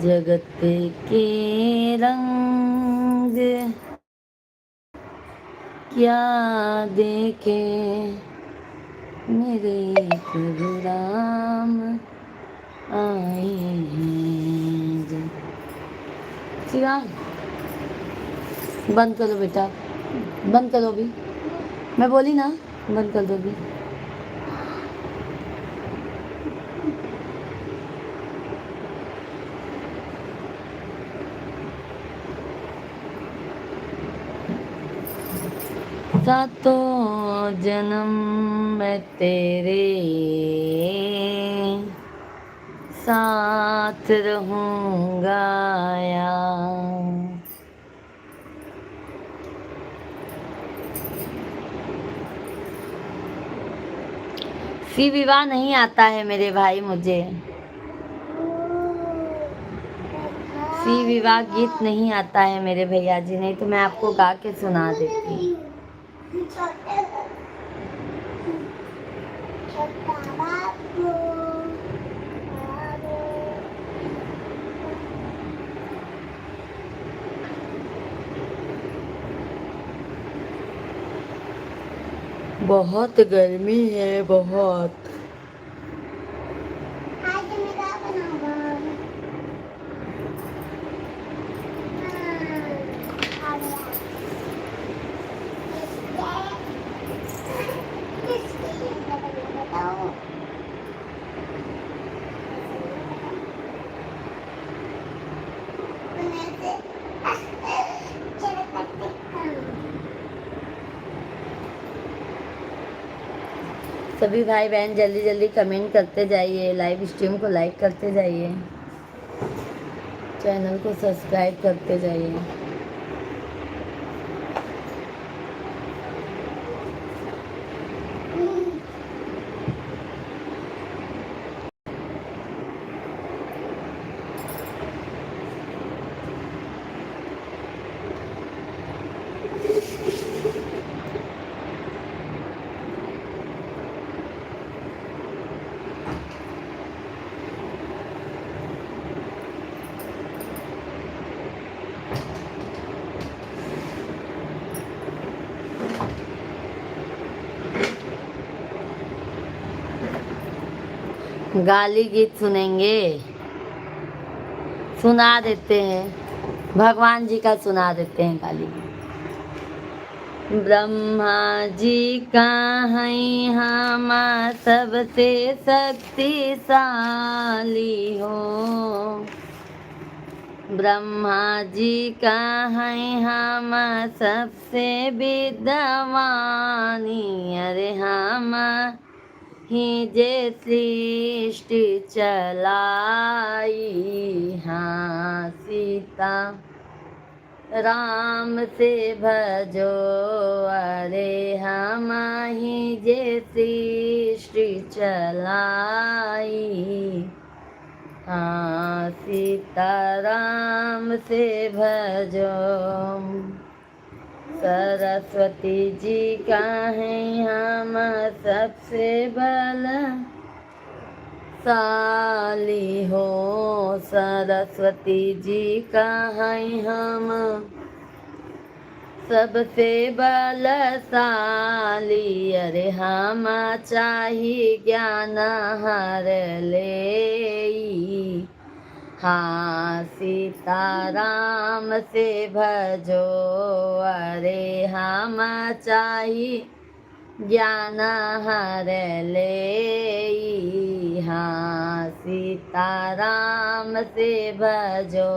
जगत के रंग क्या देखे, मेरे प्रभु राम आए हैं। शिवा बंद करो बेटा, बंद करो भी। मैं बोली ना बंद कर दो भी। सातों जन्म मैं तेरे साथ रहूंगा या सी विवाह नहीं आता है मेरे भाई मुझे। सी विवाह गीत नहीं आता है मेरे भैया जी, नहीं तो मैं आपको गा के सुना देती। बहुत गर्मी है, बहुत। सभी भाई बहन जल्दी जल्दी कमेंट करते जाइए, लाइव स्ट्रीम को लाइक करते जाइए, चैनल को सब्सक्राइब करते जाइए। गाली गीत सुनेंगे, सुना देते हैं, भगवान जी का सुना देते हैं गाली गीत। ब्रह्मा जी का है हम सबसे शक्तिशाली हो, ब्रह्मा जी का है हम सबसे विद्वानी, अरे हम ही जे सृष्टि चलाई, हाँ सीता राम से भजो, अरे हम ही जे सृष्टि चलाई, हाँ सीता राम से भजो। सरस्वती जी का है हम सबसे बलशाली हो, सरस्वती जी का है हम सबसे बलशाली, अरे हम चाहिए ज्ञान हर ले, हाँ सीताराम से भजो, अरे हम चाहिए ज्ञान हर ले, हाँ सीताराम से भजो।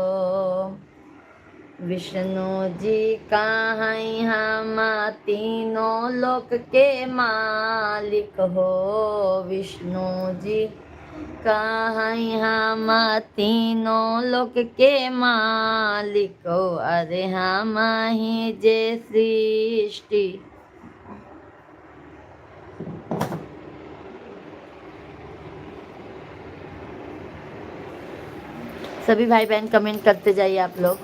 विष्णु जी का है हम तीनों लोक के मालिक हो, विष्णु जी का है हम तीनों लोक के मालिक हो, अरे हम ही जे सृष्टि सभी भाई बहन कमेंट करते जाइए आप लोग।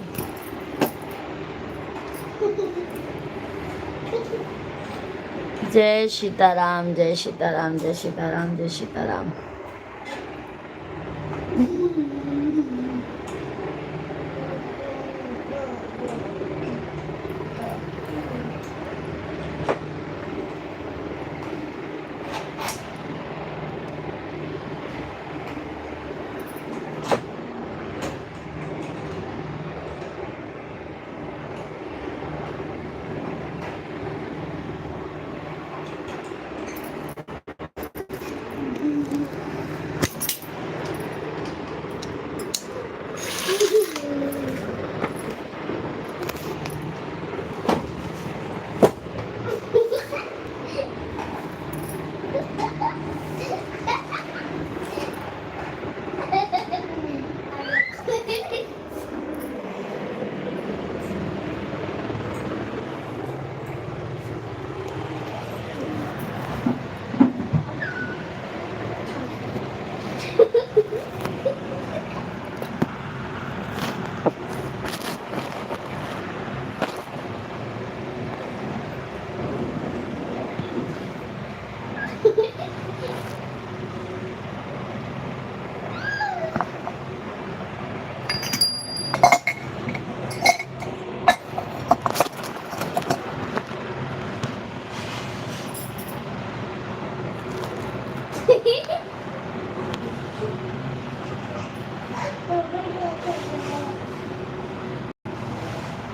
जय सीताराम, जय सीताराम, जय सीताराम, जय सीताराम।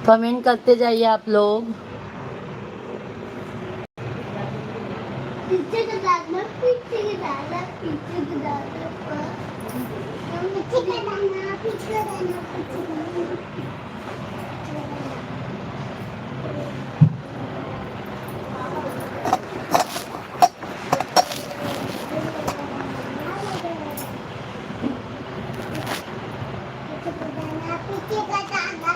कमेंट करते जाइए आप लोग। पीछे का दाना, पीछे का दाना, पीछे का दाना, पीछे का दाना, पीछे का दाना, पीछे का दाना।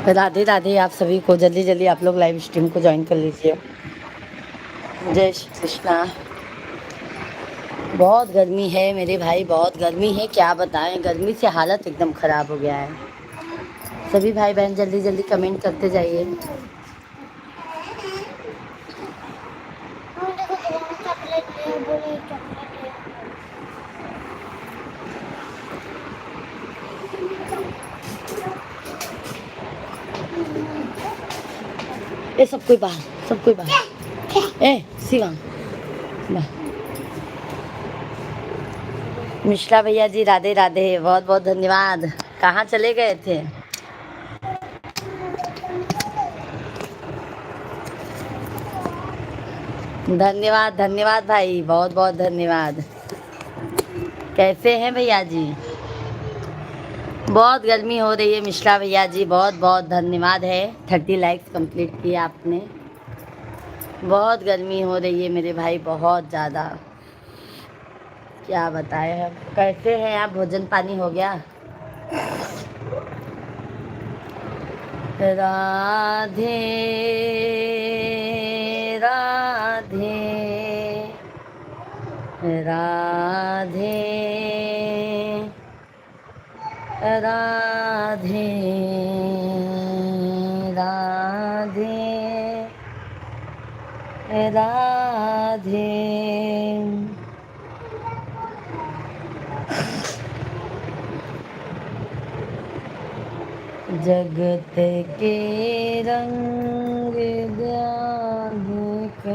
राधे राधे आप सभी को। जल्दी जल्दी आप लोग लाइव स्ट्रीम को ज्वाइन कर लीजिए। जय श्री कृष्णा। बहुत गर्मी है मेरे भाई, बहुत गर्मी है, क्या बताएं, गर्मी से हालत एकदम ख़राब हो गया है। सभी भाई बहन जल्दी जल्दी कमेंट करते जाइए। देखो चॉकलेट ले, बोले चॉकलेट ले। ए सब कोई बाहर, सब कोई बाहर। ए शिवांग बाहर। मिश्रा भैया जी राधे राधे, बहुत बहुत धन्यवाद। कहाँ चले गए थे? धन्यवाद धन्यवाद भाई, बहुत बहुत धन्यवाद। कैसे हैं भैया जी? बहुत गर्मी हो रही है मिश्रा भैया जी, बहुत बहुत धन्यवाद है। 30 लाइक्स कंप्लीट किए आपने। बहुत गर्मी हो रही है मेरे भाई, बहुत ज़्यादा, क्या बताएं हम। कैसे हैं आप? भोजन पानी हो गया? राधे राधे राधे राधे राधे राधे। जगत के रंग के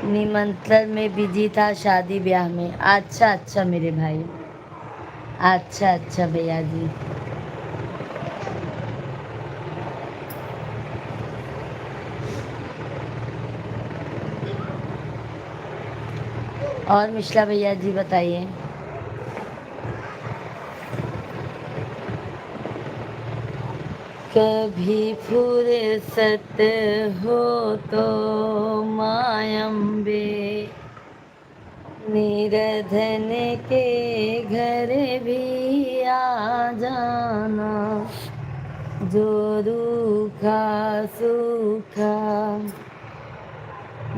निमंत्रण में बिजी था, शादी ब्याह में। अच्छा अच्छा मेरे भाई, अच्छा अच्छा भैया जी। और मिश्रा भैया जी बताइए। कभी फुर्सत हो तो मायम्बे निर्धन के घर भी आ जाना। जो रूखा सूखा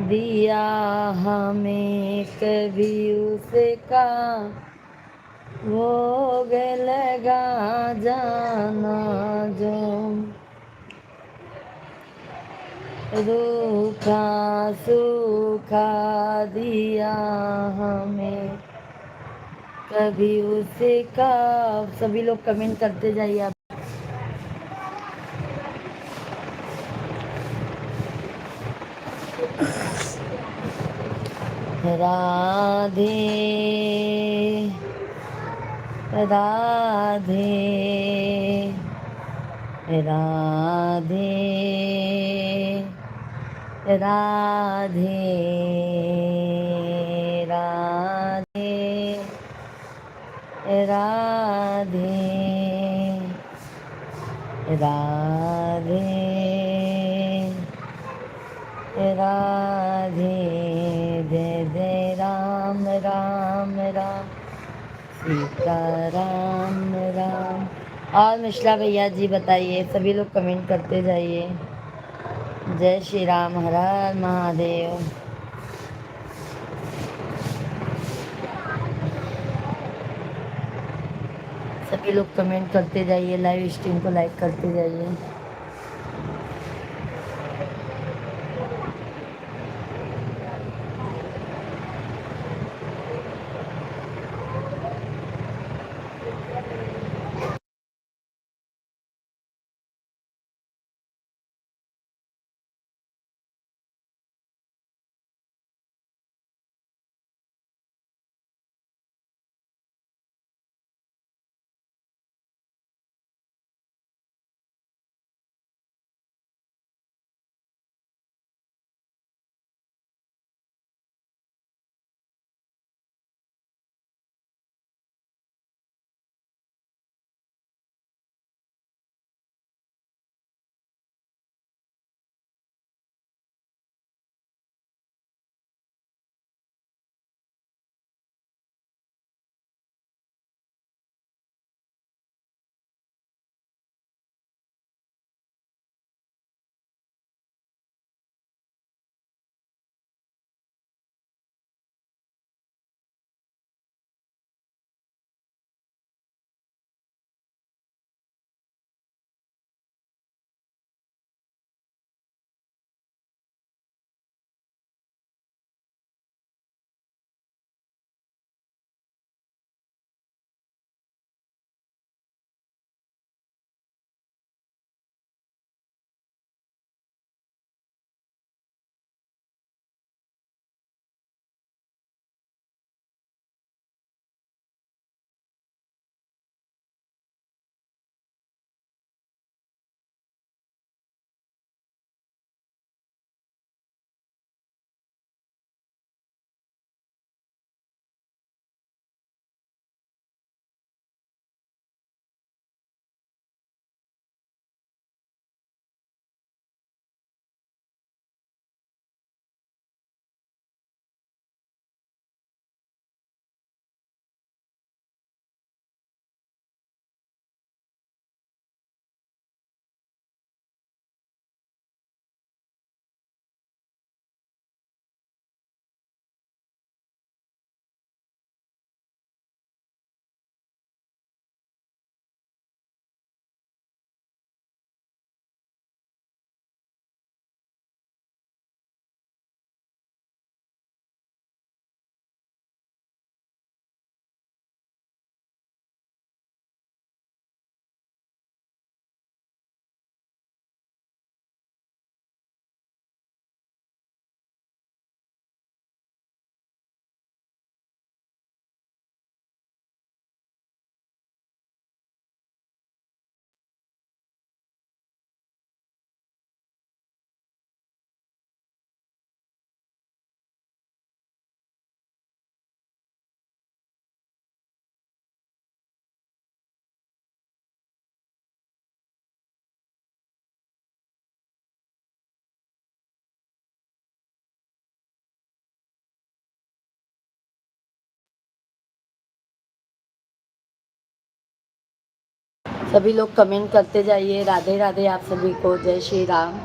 दिया हमें कभी उसका भोग लगा जाना। जो रूखा सूखा दिया हमें कभी उसका। सभी लोग कमेंट करते जाइए आप। राधे राधे राधे राधे राधे राधे राधे राधे। जय जय राम राम राम सीता राम राम। और मिश्रा भैया जी बताइए, सभी लोग कमेंट करते जाइए। जय श्री राम, हर हर महादेव। सभी लोग कमेंट करते जाइए, लाइव स्ट्रीम को लाइक करते जाइए। सभी लोग कमेंट करते जाइए। राधे राधे आप सभी को। जय श्री राम।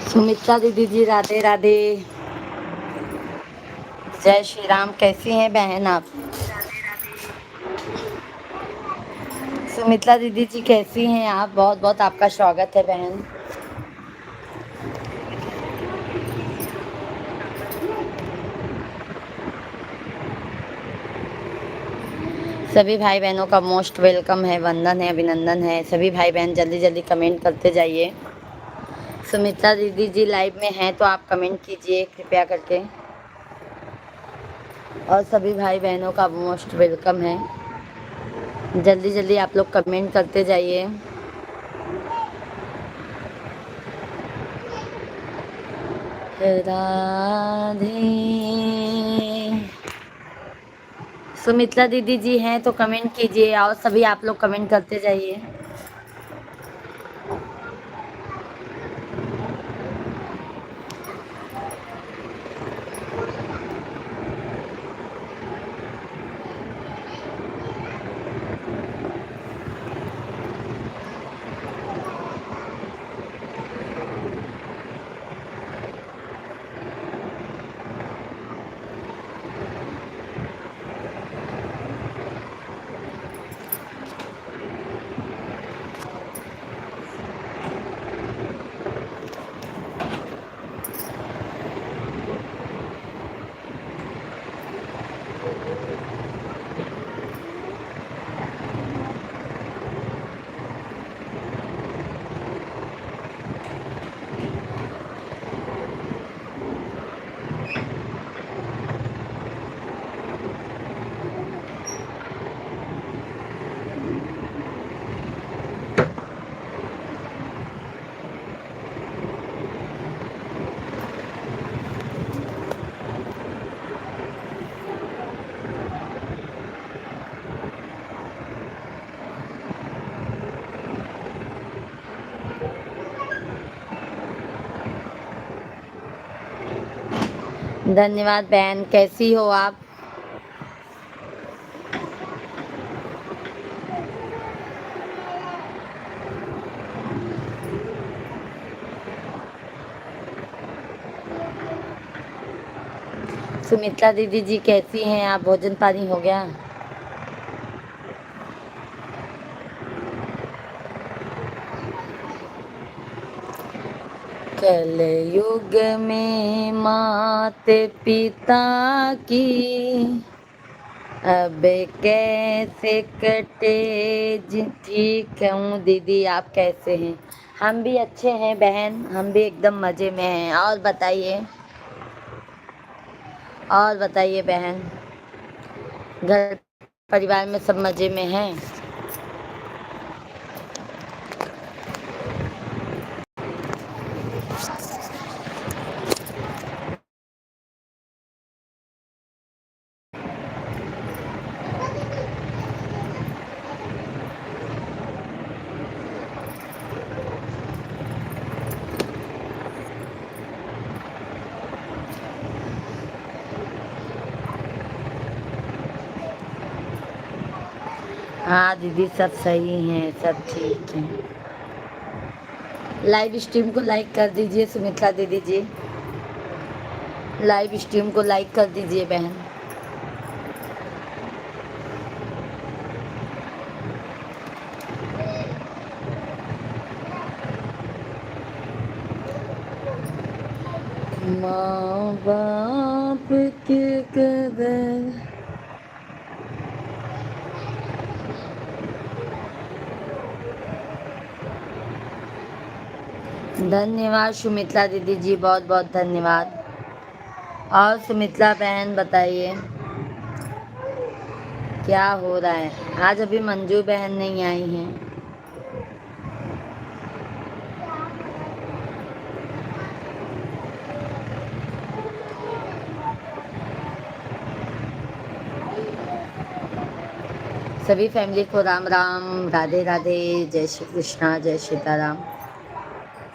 सुमित्रा दीदी जी राधे राधे। जय श्री राम। कैसी हैं बहन आप? सुमित्रा दीदी जी कैसी हैं आप? बहुत बहुत आपका स्वागत है बहन। सभी भाई बहनों का मोस्ट वेलकम है, वंदन है, अभिनंदन है। सभी भाई बहन जल्दी जल्दी कमेंट करते जाइए। सुमित्रा दीदी जी लाइव में हैं तो आप कमेंट कीजिए कृपया करके। और सभी भाई बहनों का मोस्ट वेलकम है। जल्दी जल्दी आप लोग कमेंट करते जाइए। राधे। सुमित्रा दीदी जी हैं तो कमेंट कीजिए और सभी आप लोग कमेंट करते जाइए। धन्यवाद बहन। कैसी हो आप? सुमित्रा दीदी जी कैसी हैं आप? भोजन पानी हो गया? कलयुग में मात पिता की अब कैसे कटे ठीक हूँ दीदी, आप कैसे हैं? हम भी अच्छे हैं बहन, हम भी एकदम मज़े में हैं। और बताइए, और बताइए बहन, घर परिवार में सब मज़े में हैं? हाँ दीदी सब सही हैं, सब ठीक हैं। लाइव स्ट्रीम को लाइक कर दीजिए सुमित्रा दीदी जी, लाइव स्ट्रीम को लाइक कर दीजिए बहन। माँ बाप के कदर। धन्यवाद सुमित्रा दीदी जी, बहुत बहुत धन्यवाद। और सुमित्रा बहन बताइए क्या हो रहा है? आज अभी मंजू बहन नहीं आई हैं। सभी फैमिली को राम राम, राधे राधे, जय श्री कृष्णा, जय सीताराम।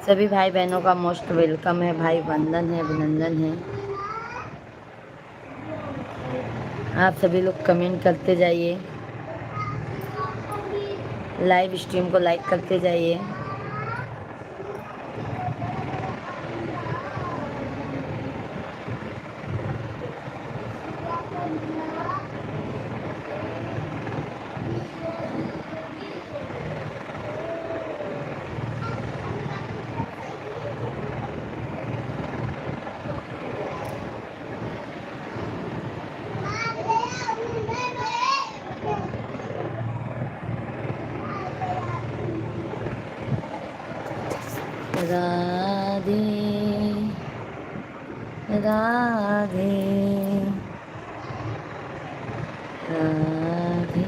सभी भाई बहनों का मोस्ट वेलकम है, भाई वंदन है, अभिनंदन है। आप सभी लोग कमेंट करते जाइए, लाइव स्ट्रीम को लाइक करते जाइए। राधे राधे राधे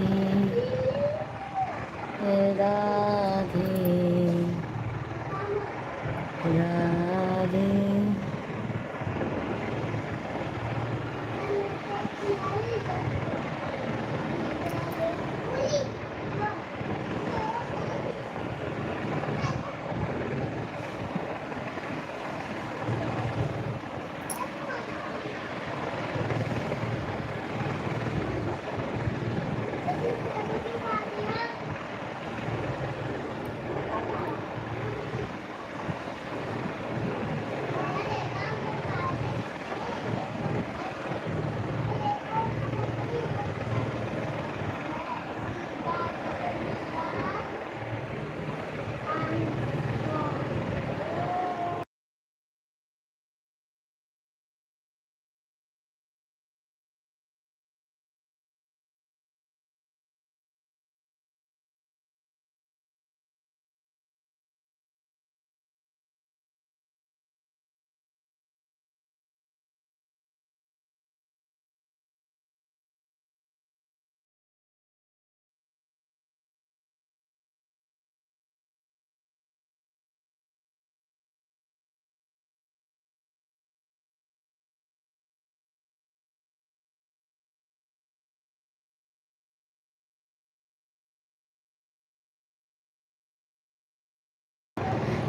राधे राधे।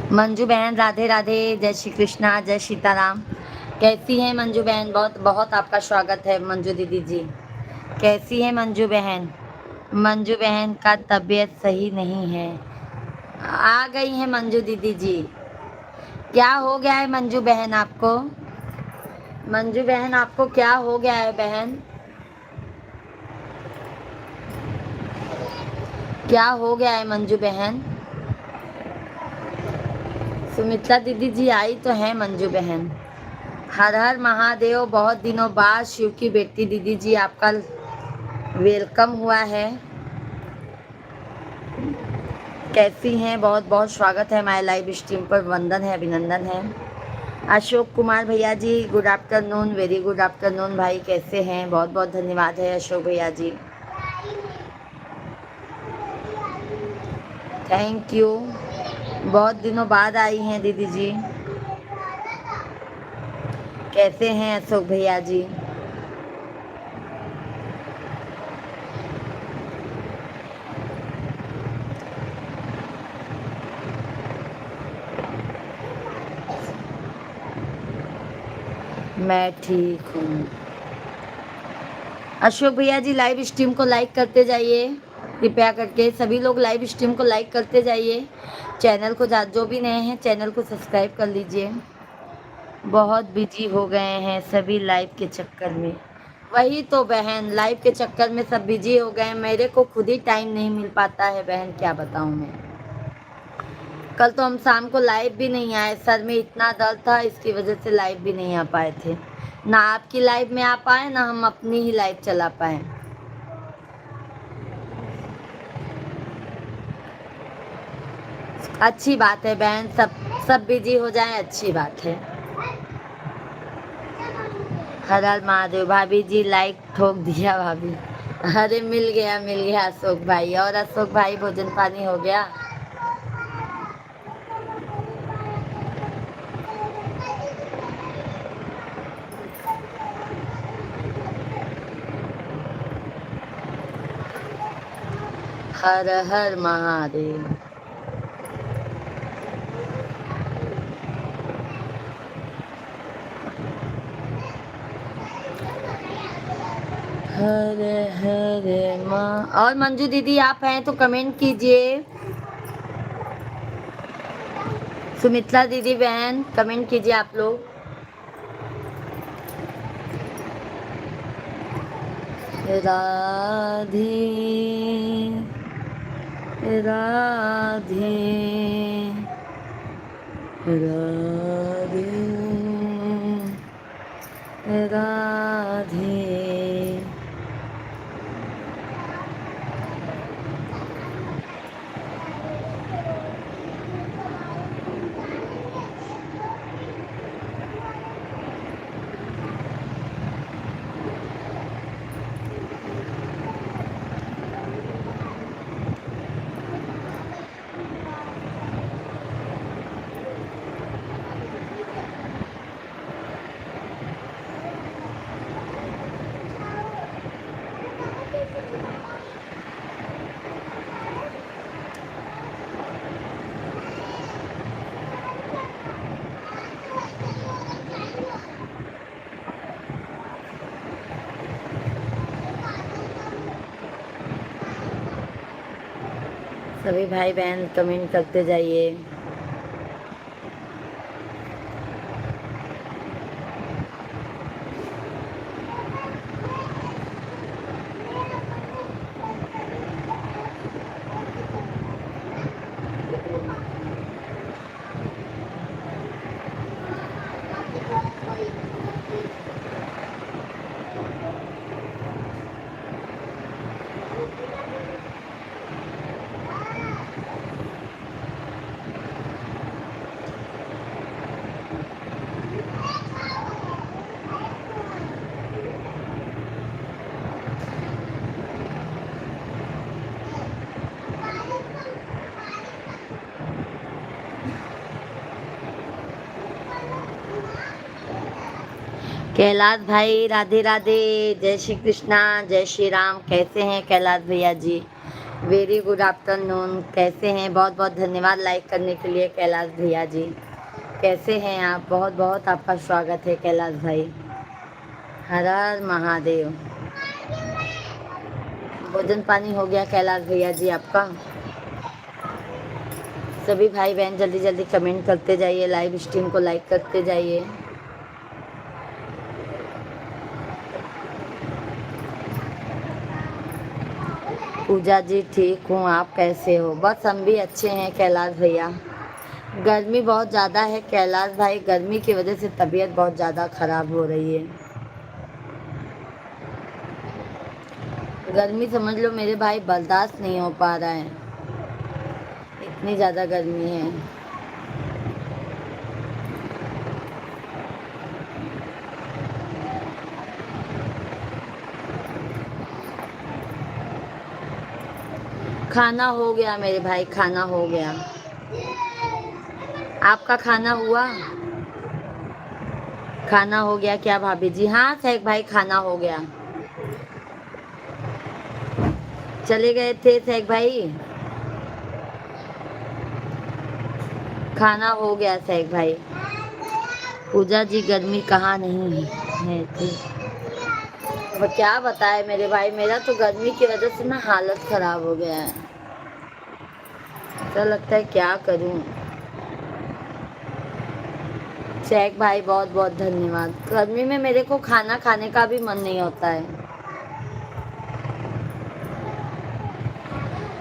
मंजू बहन राधे राधे, जय श्री कृष्णा, जय सीताराम। कैसी हैं मंजू बहन? बहुत बहुत आपका स्वागत है मंजू दीदी जी। कैसी है मंजू बहन? मंजू बहन का तबीयत सही नहीं है। आ गई है मंजू दीदी जी। क्या हो गया है मंजू बहन आपको? मंजू बहन आपको क्या हो गया है बहन? क्या हो गया है मंजू बहन? सुमित्रा दीदी जी आई तो है मंजू बहन। हर हर महादेव। बहुत दिनों बाद शिव की बेटी दीदी जी आपका वेलकम हुआ है। कैसी हैं? बहुत बहुत स्वागत है हमारे लाइव स्ट्रीम पर। वंदन है, अभिनंदन है। अशोक कुमार भैया ji good afternoon, very good afternoon भाई। कैसे हैं? बहुत बहुत धन्यवाद है अशोक भैया जी, थैंक यू। बहुत दिनों बाद आई हैं दीदी जी। कैसे हैं अशोक भैया जी? मैं ठीक हूँ। अशोक भैया जी लाइव स्ट्रीम को लाइक करते जाइए कृपया करके। सभी लोग लाइव स्ट्रीम को लाइक करते जाइए। चैनल को जो भी नए हैं चैनल को सब्सक्राइब कर लीजिए। बहुत बिजी हो गए हैं सभी लाइव के चक्कर में। वही तो बहन, लाइव के चक्कर में सब बिजी हो गए। मेरे को खुद ही टाइम नहीं मिल पाता है बहन, क्या बताऊँ मैं। कल तो हम शाम को लाइव भी नहीं आए, सर में इतना दर्द था, इसकी वजह से लाइव भी नहीं आ पाए थे। ना आपकी लाइव में आ पाए, ना हम अपनी ही लाइव चला पाए। अच्छी बात है बहन, सब बिजी हो जाएं, अच्छी बात है। हर हर महादेव। भाभी जी लाइक ठोक दिया भाभी। अरे मिल गया अशोक भाई। और अशोक भाई भोजन पानी हो गया? हर हर महादेव। हर हर माँ। और मंजू दीदी आप हैं तो कमेंट कीजिए। सुमित्रा दीदी बहन कमेंट कीजिए आप लोग। राधे राधे राधे राधे। सभी भाई बहन कमेंट करते जाइए। कैलाश भाई राधे राधे, जय श्री कृष्णा, जय श्री राम। कैसे हैं कैलाश भैया जी? Very good afternoon. कैसे हैं? बहुत बहुत धन्यवाद लाइक करने के लिए कैलाश भैया जी। कैसे हैं आप? बहुत बहुत आपका स्वागत है कैलाश भाई। हर हर महादेव। भोजन पानी हो गया कैलाश भैया जी आपका? सभी भाई बहन जल्दी जल्दी कमेंट करते जाइए, लाइव स्ट्रीम को लाइक करते जाइए। पूजा जी ठीक हूँ, आप कैसे हो? बस हम भी अच्छे हैं कैलाश भैया। गर्मी बहुत ज़्यादा है कैलाश भाई, गर्मी की वजह से तबीयत बहुत ज़्यादा ख़राब हो रही है। गर्मी समझ लो मेरे भाई बर्दाश्त नहीं हो पा रहा है, इतनी ज़्यादा गर्मी है। खाना हो गया मेरे भाई, खाना हो गया। आपका खाना हुआ? खाना हो गया क्या भाभी जी? हाँ शेख भाई खाना हो गया। चले गए थे शेख भाई? खाना हो गया शेख भाई। पूजा जी गर्मी कहाँ नहीं है थी। अब क्या बताए मेरे भाई, मेरा तो गर्मी की वजह से ना हालत खराब हो गया है। ऐसा लगता है क्या करूं। शेख भाई बहुत बहुत धन्यवाद। गर्मी में मेरे को खाना खाने का भी मन नहीं होता है।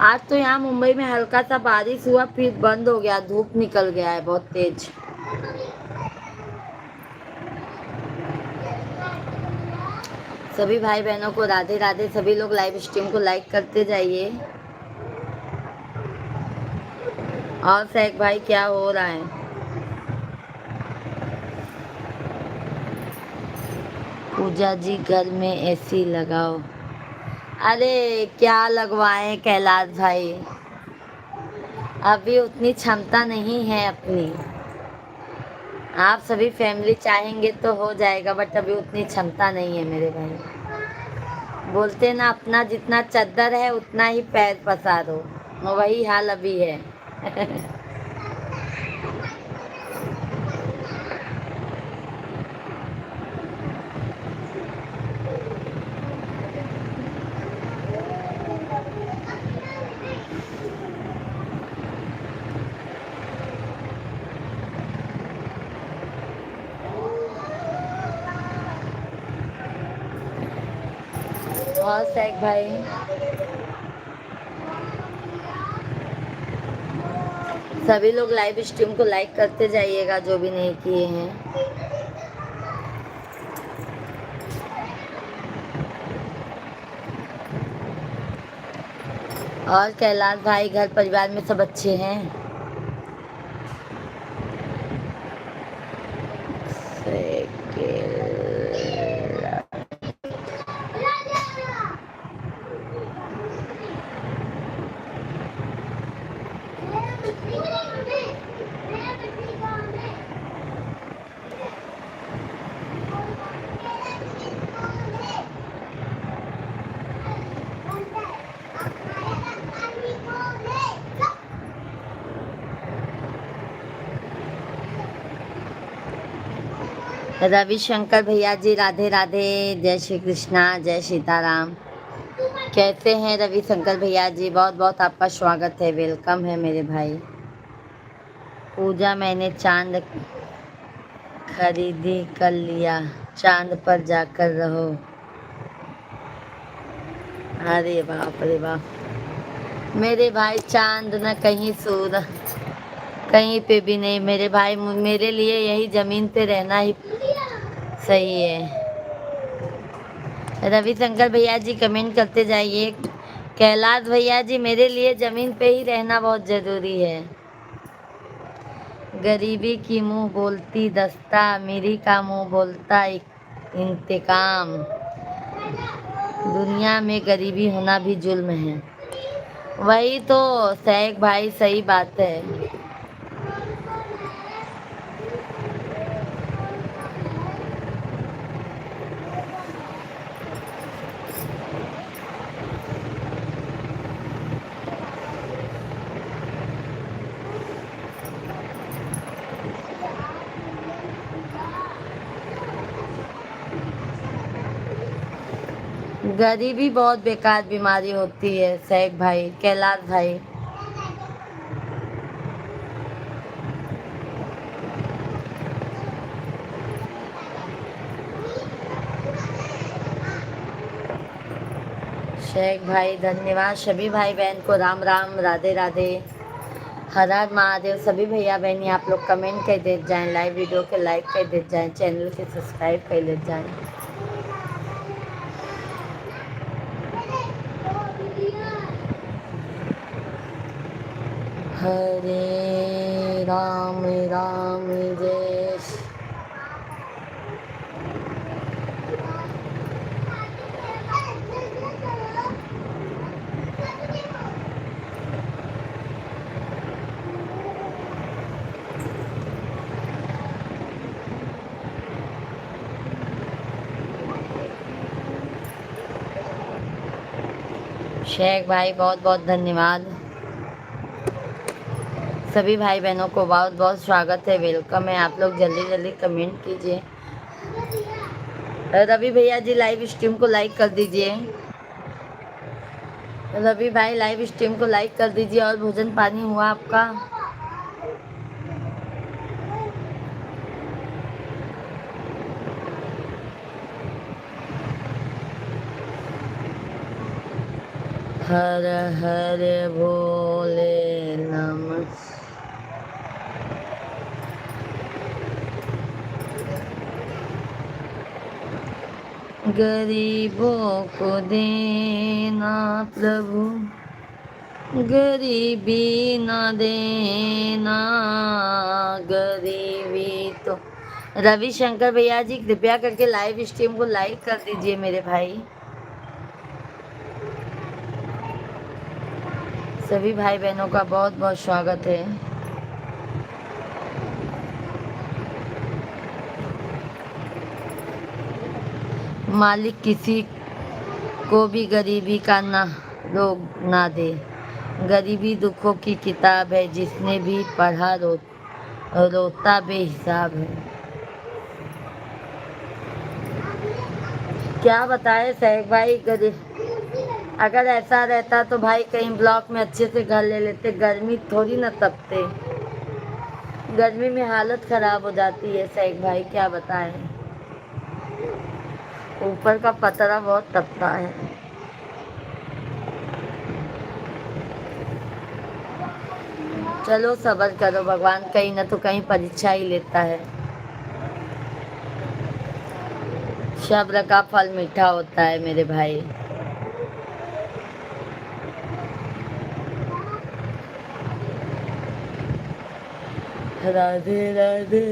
आज तो यहाँ मुंबई में हल्का सा बारिश हुआ, फिर बंद हो गया, धूप निकल गया है बहुत तेज। सभी भाई बहनों को राधे राधे। सभी लोग लाइव स्ट्रीम को लाइक करते जाइए। और शेख भाई क्या हो रहा है? पूजा जी घर में एसी लगाओ। अरे क्या लगवाएं कैलाश भाई, अभी उतनी क्षमता नहीं है अपनी। आप सभी फैमिली चाहेंगे तो हो जाएगा, बट अभी उतनी क्षमता नहीं है मेरे भाई। बोलते ना अपना जितना चद्दर है उतना ही पैर पसारो, वही हाल अभी है। और सैक भाई सभी लोग लाइव स्ट्रीम को लाइक करते जाइएगा जो भी नहीं किए हैं। और कैलाश भाई घर परिवार में सब अच्छे हैं? रविशंकर भैया जी राधे राधे, जय श्री कृष्णा, जय सीताराम। कैसे हैं रविशंकर भैया जी? बहुत बहुत आपका स्वागत है, वेलकम है मेरे भाई। पूजा मैंने चांद खरीदी कर लिया, चांद पर जाकर रहो। अरे बाप रे बाप मेरे भाई, चांद न कहीं सूरज कहीं पे भी नहीं मेरे भाई। मेरे लिए यही जमीन पे रहना ही सही है। रविशंकर भैया जी कमेंट करते जाइए। कैलाश भैया जी मेरे लिए जमीन पे ही रहना बहुत जरूरी है। गरीबी की मुंह बोलती दस्ता, अमीरी का मुंह बोलता इंतकाम। दुनिया में गरीबी होना भी जुल्म है। वही तो सैक भाई, सही बात है। गरीबी बहुत बेकार बीमारी होती है सैक भाई, कैलाश भाई। शेख भाई धन्यवाद। सभी भाई बहन को राम राम, राधे राधे, हर हर महादेव। सभी भैया बहनी आप लोग कमेंट कर देते जाएं, लाइव वीडियो के लाइक कर देते जाएं, चैनल के सब्सक्राइब कर लेते जाएं। हरे राम राम जय शेख भाई, बहुत बहुत धन्यवाद। सभी भाई बहनों को बहुत बहुत स्वागत है, वेलकम है। आप लोग जल्दी जल्दी कमेंट कीजिए। रवि भैया जी लाइव स्ट्रीम को लाइक कर दीजिए। रवि भाई लाइव स्ट्रीम को लाइक कर दीजिए। और भोजन पानी हुआ आपका? हर हर भोले नमः। गरीबों को देना प्रभु, गरीबी न देना। गरीबी तो रविशंकर भैया जी कृपया करके लाइव स्ट्रीम को लाइक कर दीजिए मेरे भाई। सभी भाई बहनों का बहुत बहुत स्वागत है। मालिक किसी को भी गरीबी का ना रोग ना दे। गरीबी दुखों की किताब है, जिसने भी पढ़ा रोता बेहिसाब है। क्या बताए सैक भाई, अगर ऐसा रहता तो भाई कहीं ब्लॉक में अच्छे से घर ले लेते। गर्मी थोड़ी ना तपते, गर्मी में हालत खराब हो जाती है सैक भाई, क्या बताएं। ऊपर का पतरा बहुत तपता है। चलो सब्र करो, भगवान कहीं ना तो कहीं परीक्षा ही लेता है। सब्र का फल मीठा होता है मेरे भाई। राधे राधे।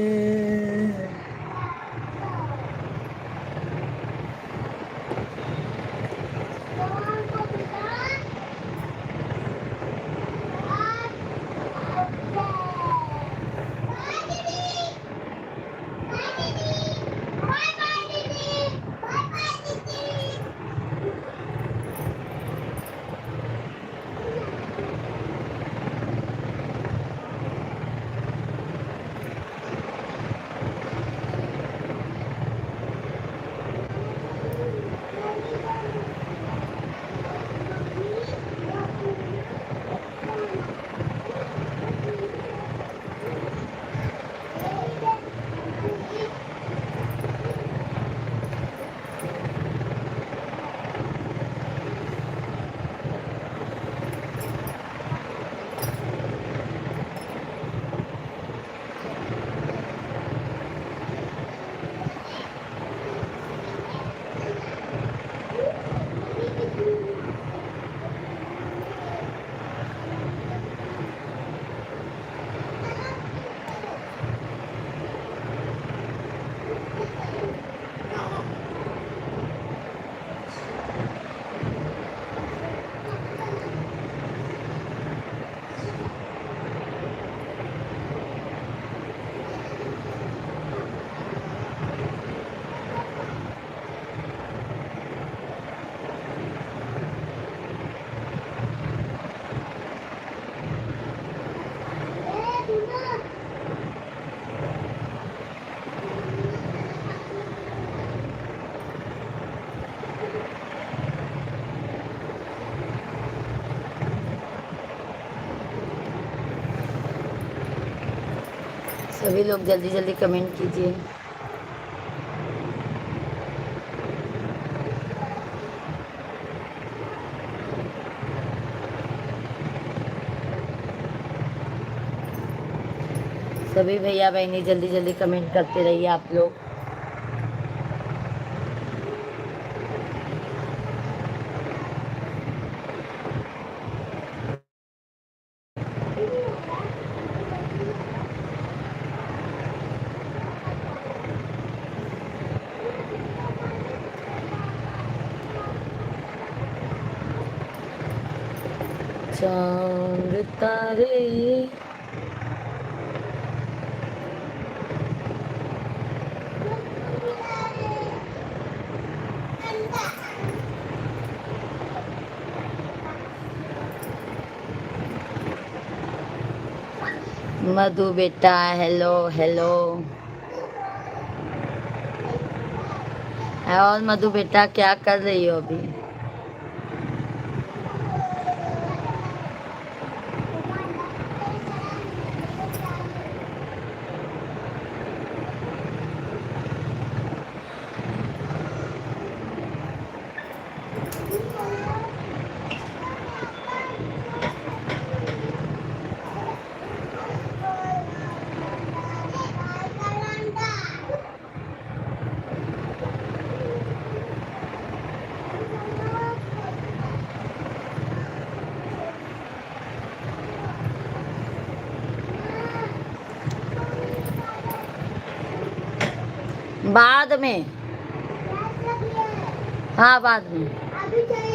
सभी लोग जल्दी जल्दी कमेंट कीजिए। सभी भैया बहनी जल्दी जल्दी कमेंट करते रहिए आप लोग। चांद तारे मधु बेटा हेलो हेलो। और मधु बेटा क्या कर रही हो अभी? बाद में, हाँ बाद में। अभी चाहिए